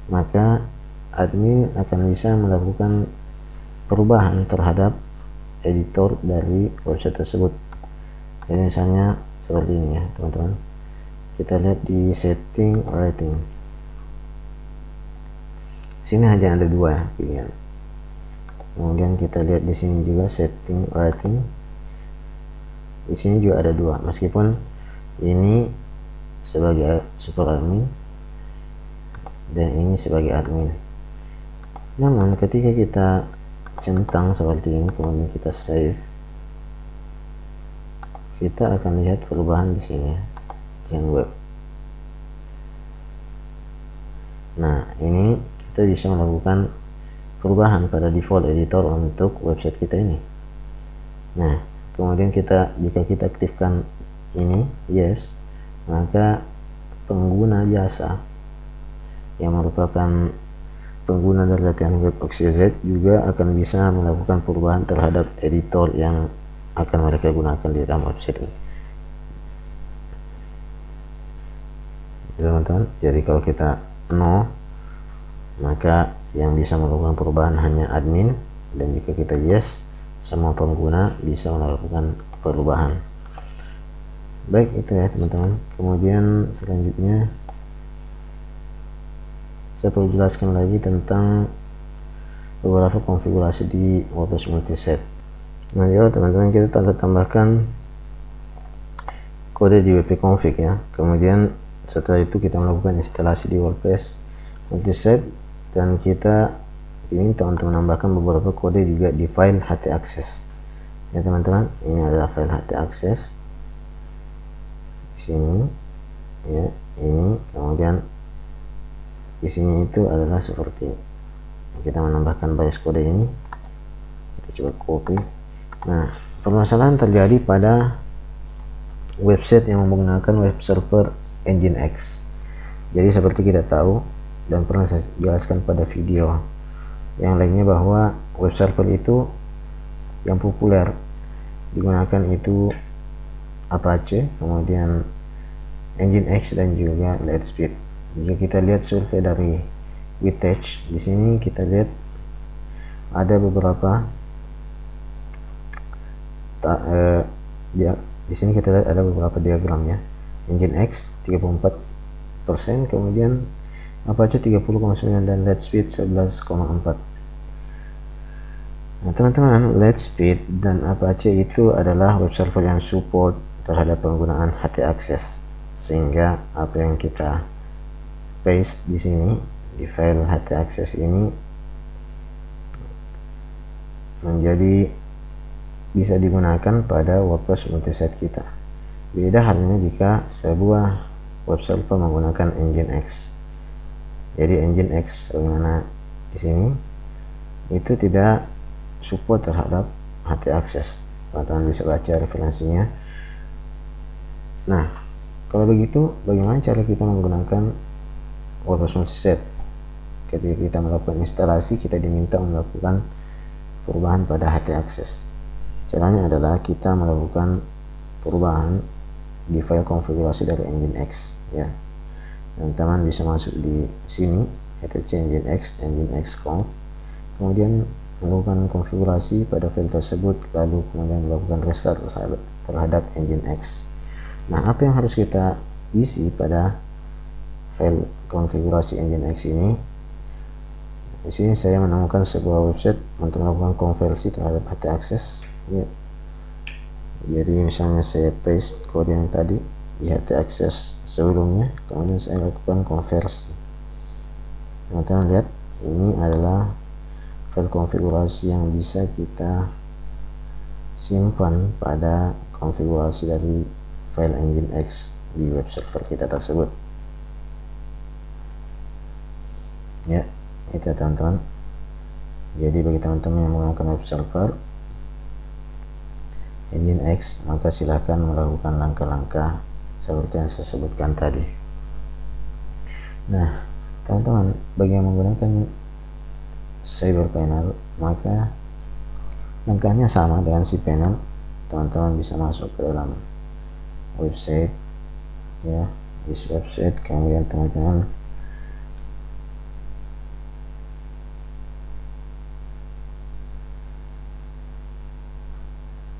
maka admin akan bisa melakukan perubahan terhadap editor dari website tersebut. Jadi misalnya seperti ini ya teman-teman, kita lihat di setting rating, sini hanya ada dua pilihan. Kemudian kita lihat di sini juga setting rating, di sini juga ada dua, meskipun ini sebagai super admin dan ini sebagai admin. Namun ketika kita centang seperti ini, kemudian kita save, kita akan lihat perubahan di sini yang web. Nah, ini kita bisa melakukan perubahan pada default editor untuk website kita ini. Nah, kemudian jika kita aktifkan ini yes, maka pengguna biasa yang merupakan pengguna dari latihan web XYZ juga akan bisa melakukan perubahan terhadap editor yang akan mereka gunakan di dalam website ini, teman-teman. Jadi kalau kita no, maka yang bisa melakukan perubahan hanya admin, dan jika kita yes, semua pengguna bisa melakukan perubahan. Baik, itu ya teman-teman. Kemudian selanjutnya saya perlu jelaskan lagi tentang beberapa konfigurasi di WordPress Multiset. Nah, ya teman-teman, kita tambahkan kode di wp config ya. Kemudian setelah itu kita melakukan instalasi di WordPress Multiset, dan kita diminta untuk menambahkan beberapa kode juga di file htaccess ya teman-teman. Ini adalah file htaccess di sini ya, ini. Kemudian isinya itu adalah seperti ini. Kita menambahkan baris kode ini, kita coba copy. Nah, permasalahan terjadi pada website yang menggunakan web server Nginx. Jadi seperti kita tahu dan pernah saya jelaskan pada video yang lainnya, bahwa web server itu yang populer digunakan itu Apache, kemudian Nginx, dan juga Lightspeed. Jika kita lihat survei dari Witech, di sini kita lihat ada beberapa di sini kita lihat ada beberapa diagram ya. Nginx 34%, kemudian Apache 30,9, dan Lightspeed 11,4. Nah teman-teman, Lightspeed dan Apache itu adalah web server yang support terhadap penggunaan htaccess, sehingga apa yang kita paste di sini di file htaccess ini menjadi bisa digunakan pada WordPress Multiset kita. Beda halnya jika sebuah web server menggunakan Nginx. Jadi Nginx bagaimana di sini itu tidak support terhadap htaccess. Teman-teman bisa baca referensinya. Nah, kalau begitu bagaimana cara kita menggunakan WordPress Multiset? Ketika kita melakukan instalasi, kita diminta melakukan perubahan pada htaccess. Caranya adalah kita melakukan perubahan di file konfigurasi dari Nginx ya. Dan teman bisa masuk di sini etc nginx conf, kemudian melakukan konfigurasi pada file tersebut, lalu kemudian melakukan restart terhadap Nginx. Nah, apa yang harus kita isi pada file konfigurasi Nginx ini? Di sini saya menemukan sebuah website untuk melakukan konversi terhadap htaccess ya. Jadi misalnya saya paste kode yang tadi di htaccess sebelumnya, kemudian saya lakukan konversi. Teman-teman lihat, ini adalah file konfigurasi yang bisa kita simpan pada konfigurasi dari file Nginx di web server kita tersebut. Ya, itu teman-teman. Jadi bagi teman-teman yang menggunakan web server Nginx, maka silahkan melakukan langkah-langkah seperti yang saya sebutkan tadi. Nah, teman-teman, bagi yang menggunakan cPanel, maka langkahnya sama dengan cPanel. Teman-teman bisa masuk ke dalam website, ya, di website, kemudian teman-teman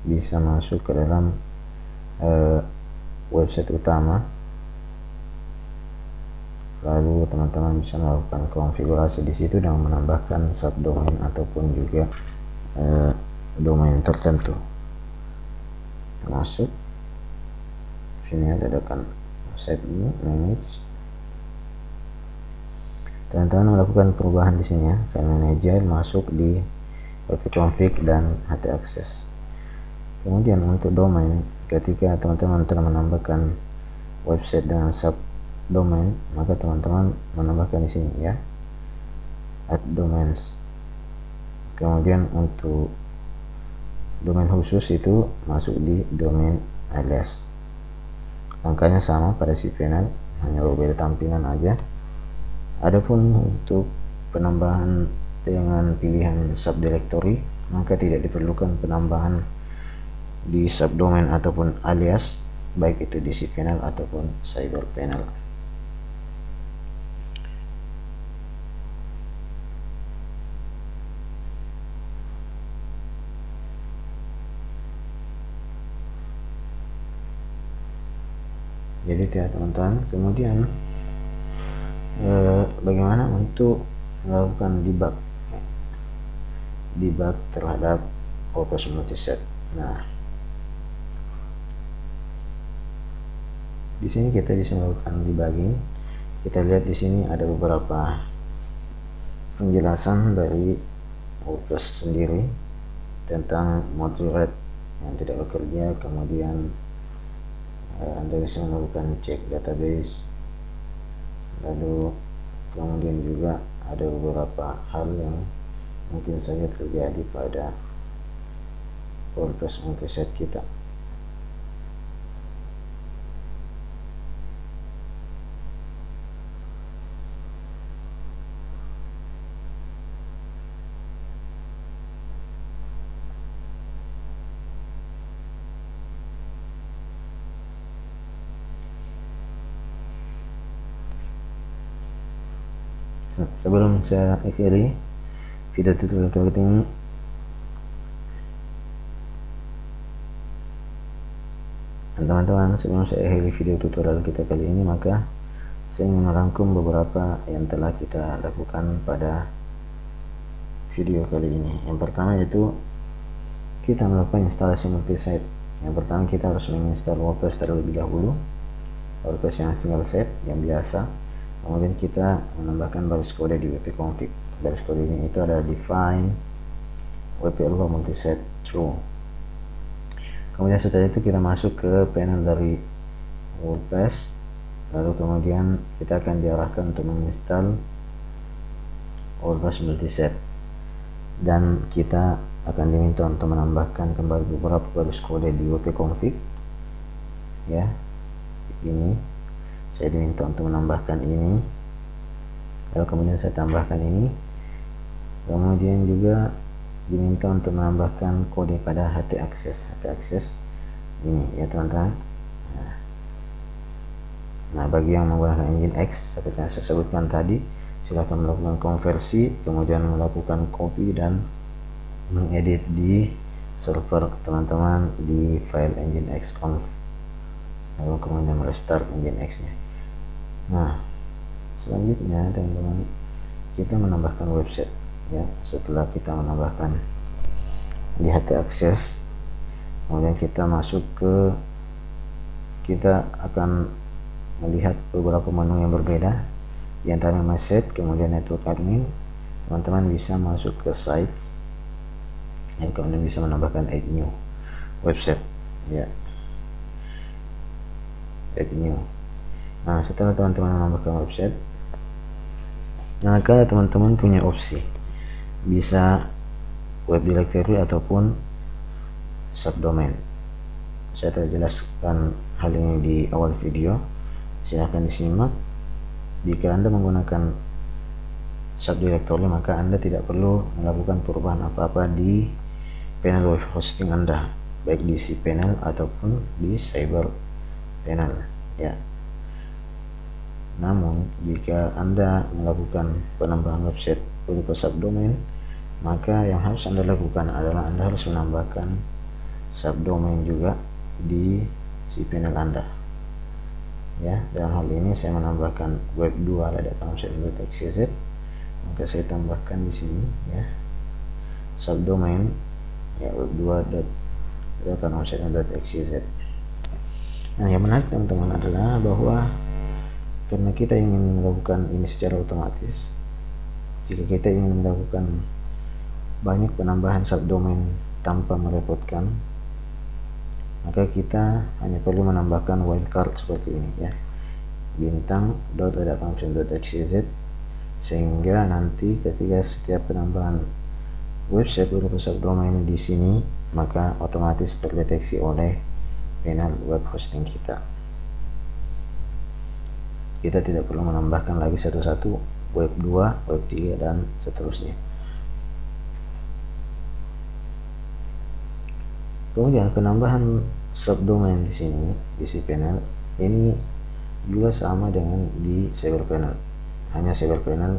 bisa masuk ke dalam website utama, lalu teman-teman bisa melakukan konfigurasi di situ dengan menambahkan subdomain ataupun juga domain tertentu. Masuk sini ada kan set manage. Teman-teman melakukan perubahan di sini ya, file manager masuk di wp-config dan htaccess. Kemudian untuk domain, ketika teman-teman telah menambahkan website dengan subdomain, maka teman-teman menambahkan di sini ya, add domains. Kemudian untuk domain khusus itu masuk di domain alias. Langkahnya sama pada cPanel, hanya berbeda tampilan aja. Adapun untuk penambahan dengan pilihan subdirectory, maka tidak diperlukan penambahan di subdomain ataupun alias, baik itu di cPanel ataupun cPanel. Jadi ya teman-teman, kemudian bagaimana untuk melakukan debug terhadap WordPress multiset. Nah, di sini kita bisa melakukan debugging. Kita lihat di sini ada beberapa penjelasan dari WordPress sendiri tentang module yang tidak bekerja. Kemudian Anda bisa melakukan cek database, lalu kemudian juga ada beberapa hal yang mungkin saja terjadi pada WordPress multiset kita. Sebelum saya akhiri video tutorial kali ini, teman-teman, sebelum saya akhiri video tutorial kita kali ini, maka saya ingin merangkum beberapa yang telah kita lakukan pada video kali ini. Yang pertama yaitu kita melakukan instalasi multisite. Yang pertama kita harus menginstal WordPress terlebih dahulu, WordPress yang single site yang biasa. Kemudian kita menambahkan baris kode di wp-config. Baris kodenya itu adalah define wp-alpha multiset true. Kemudian setelah itu kita masuk ke panel dari WordPress, lalu kemudian kita akan diarahkan untuk menginstal WordPress multiset, dan kita akan diminta untuk menambahkan kembali beberapa baris kode di wp-config ya. Ini saya diminta untuk menambahkan ini, lalu kemudian saya tambahkan ini, kemudian juga diminta untuk menambahkan kode pada htaccess ini ya teman-teman. Nah, bagi yang menggunakan Nginx seperti yang saya sebutkan tadi, silahkan melakukan konversi, kemudian melakukan copy dan mengedit di server teman-teman di file nginx.conf, lalu kemudian restart Nginx nya. Nah, selanjutnya teman-teman, kita menambahkan website ya. Setelah kita menambahkan di htaccess, kemudian kita masuk ke, kita akan melihat beberapa menu yang berbeda, di antaranya message, kemudian network admin. Teman-teman bisa masuk ke sites dan kemudian bisa menambahkan add new website ya. add new. Nah, setelah teman-teman menambahkan website, maka teman-teman punya opsi bisa web directory ataupun subdomain. Saya telah jelaskan hal ini di awal video, silahkan disimak. Jika Anda menggunakan subdirectory, maka Anda tidak perlu melakukan perubahan apa-apa di panel web hosting Anda, baik di cPanel ataupun di CyberPanel ya. Namun jika Anda melakukan penambahan website berupa subdomain, maka yang harus Anda lakukan adalah Anda harus menambahkan subdomain juga di cPanel Anda ya. Dalam hal ini saya menambahkan web2.xyz, maka saya tambahkan di sini ya subdomain ya web2.xyz. Nah, yang menarik teman-teman adalah bahwa karena kita ingin melakukan ini secara otomatis, jika kita ingin melakukan banyak penambahan subdomain tanpa merepotkan, maka kita hanya perlu menambahkan wildcard seperti ini ya, bintang.adapfunction.xyz, sehingga nanti ketika setiap penambahan website berupa subdomain di sini, maka otomatis terdeteksi oleh panel web hosting kita. Kita tidak perlu menambahkan lagi satu-satu web 2, web 3 dan seterusnya. Kemudian penambahan subdomain di sini di cPanel ini juga sama dengan di CyberPanel, hanya CyberPanel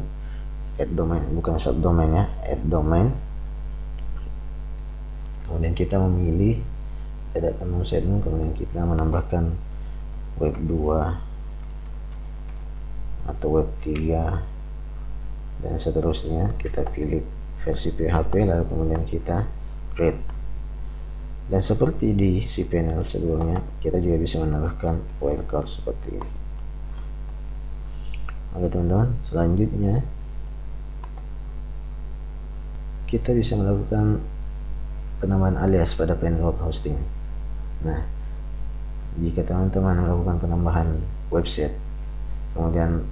add domain, bukan subdomain ya, add domain. Kemudian kita memilih edit segment, kemudian kita menambahkan web 2 atau web 3 dan seterusnya. Kita pilih versi PHP, lalu kemudian kita create. Dan seperti di cPanel sebelumnya, kita juga bisa menambahkan wildcard seperti ini. Oke teman-teman, selanjutnya kita bisa melakukan penambahan alias pada panel web hosting. Nah, jika teman-teman melakukan penambahan website, kemudian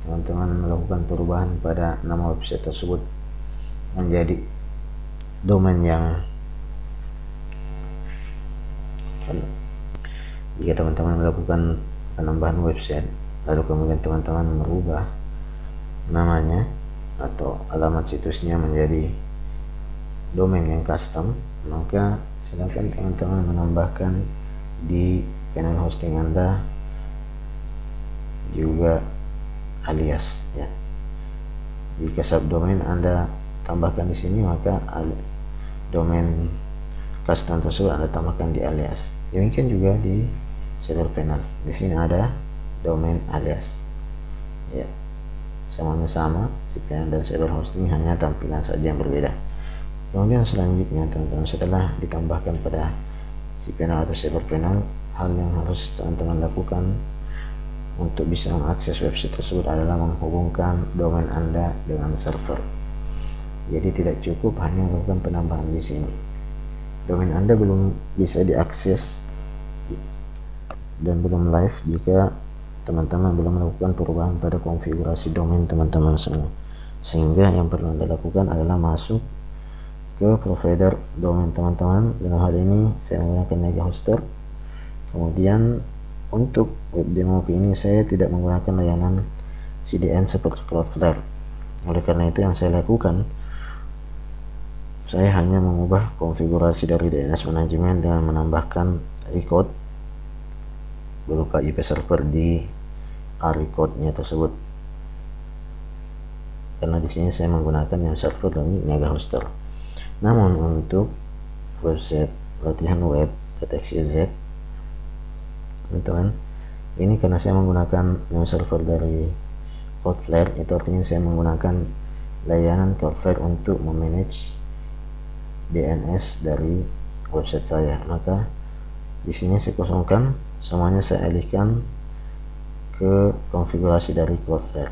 teman-teman melakukan perubahan pada nama website tersebut menjadi domain yang, jika teman-teman melakukan penambahan website lalu kemudian teman-teman merubah namanya atau alamat situsnya menjadi domain yang custom, maka silakan teman-teman menambahkan di panel hosting Anda juga alias ya. Jika subdomain Anda tambahkan di sini, maka domain custom tersebut Anda tambahkan di alias. Demikian juga di CyberPanel. Di sini ada domain alias. Ya. Semuanya sama, cPanel dan Cyber Hosting, hanya tampilan saja yang berbeda. Kemudian selanjutnya teman-teman, setelah ditambahkan pada cPanel atau CyberPanel, hal yang harus teman-teman lakukan untuk bisa mengakses website tersebut adalah menghubungkan domain Anda dengan server. Jadi tidak cukup hanya melakukan penambahan di sini. Domain Anda belum bisa diakses dan belum live jika teman-teman belum melakukan perubahan pada konfigurasi domain teman-teman semua. Sehingga yang perlu Anda lakukan adalah masuk ke provider domain teman-teman. Dalam hal ini saya menggunakan Megahoster. Kemudian untuk web demo ini saya tidak menggunakan layanan CDN seperti Cloudflare. Oleh karena itu yang saya lakukan, saya hanya mengubah konfigurasi dari DNS manajemen dengan menambahkan record berupa IP server di record-nya tersebut. Karena di sini saya menggunakan yang server dari Megahoster. Namun untuk website latihan web.xyz, teman-teman, ini karena saya menggunakan name server dari Cloudflare, itu artinya saya menggunakan layanan Cloudflare untuk memanage DNS dari website saya. Maka di sini saya kosongkan, semuanya saya alihkan ke konfigurasi dari Cloudflare.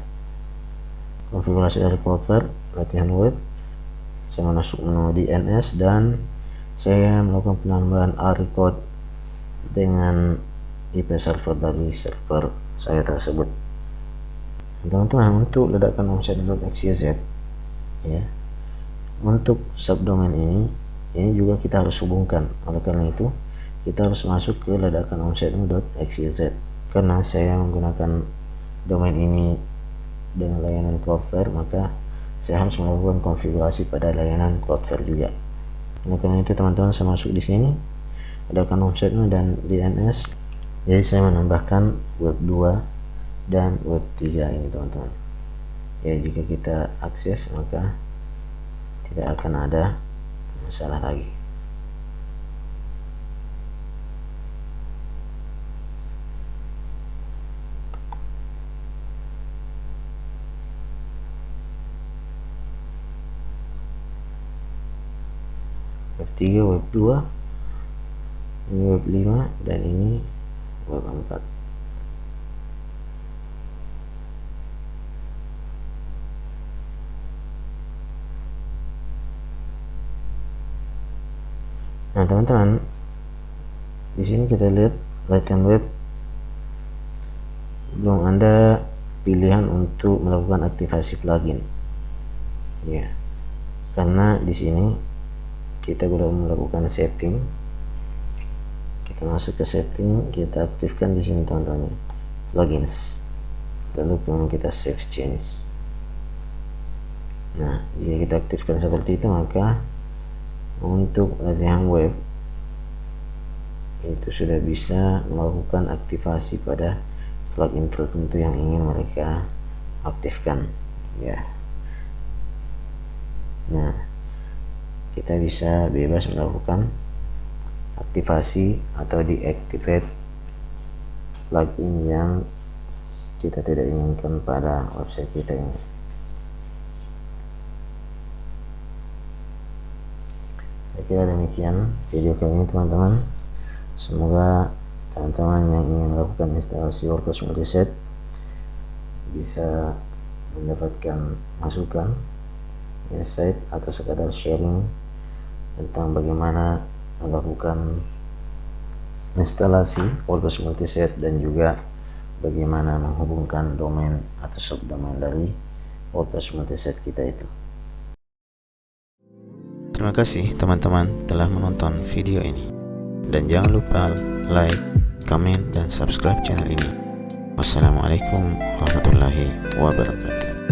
Konfigurasi dari Cloudflare latihan web, saya masuk menu DNS dan saya melakukan penambahan record dengan IP server dari server saya tersebut. Teman-teman, untuk ledakan omset.xyz ya, untuk subdomain ini juga kita harus hubungkan. Oleh karena itu kita harus masuk ke ledakan omset.xyz. Karena saya menggunakan domain ini dengan layanan Cloudflare, maka saya harus melakukan konfigurasi pada layanan Cloudflare juga. Oleh karena itu teman-teman, saya masuk di sini, ledakan omsetnya dan DNS. Jadi saya menambahkan web 2 dan web 3 ini teman-teman ya. Jika kita akses maka tidak akan ada masalah lagi. Web 3, web 2, ini web 5, dan ini web 4. Nah teman-teman, di sini kita lihat latihan web, belum ada pilihan untuk melakukan aktivasi plugin ya, karena di sini kita belum melakukan setting. Kita masuk ke setting, kita aktifkan di sini teman-teman, plugins, lalu kemudian kita save change. Nah jika kita aktifkan seperti itu, maka untuk latihan web itu sudah bisa melakukan aktivasi pada plugin tertentu yang ingin mereka aktifkan ya. Nah kita bisa bebas melakukan aktivasi atau deactivate plugin yang kita tidak inginkan pada website kita ini. Saya kira demikian video kali ini teman-teman. Semoga teman-teman yang ingin melakukan instalasi WordPress Multiset bisa mendapatkan masukan, insight, atau sekadar sharing tentang bagaimana melakukan instalasi WordPress Multiset dan juga bagaimana menghubungkan domain atau subdomain dari WordPress Multiset kita itu. Terima kasih teman-teman telah menonton video ini, dan jangan lupa like, comment, dan subscribe channel ini. Wassalamualaikum warahmatullahi wabarakatuh.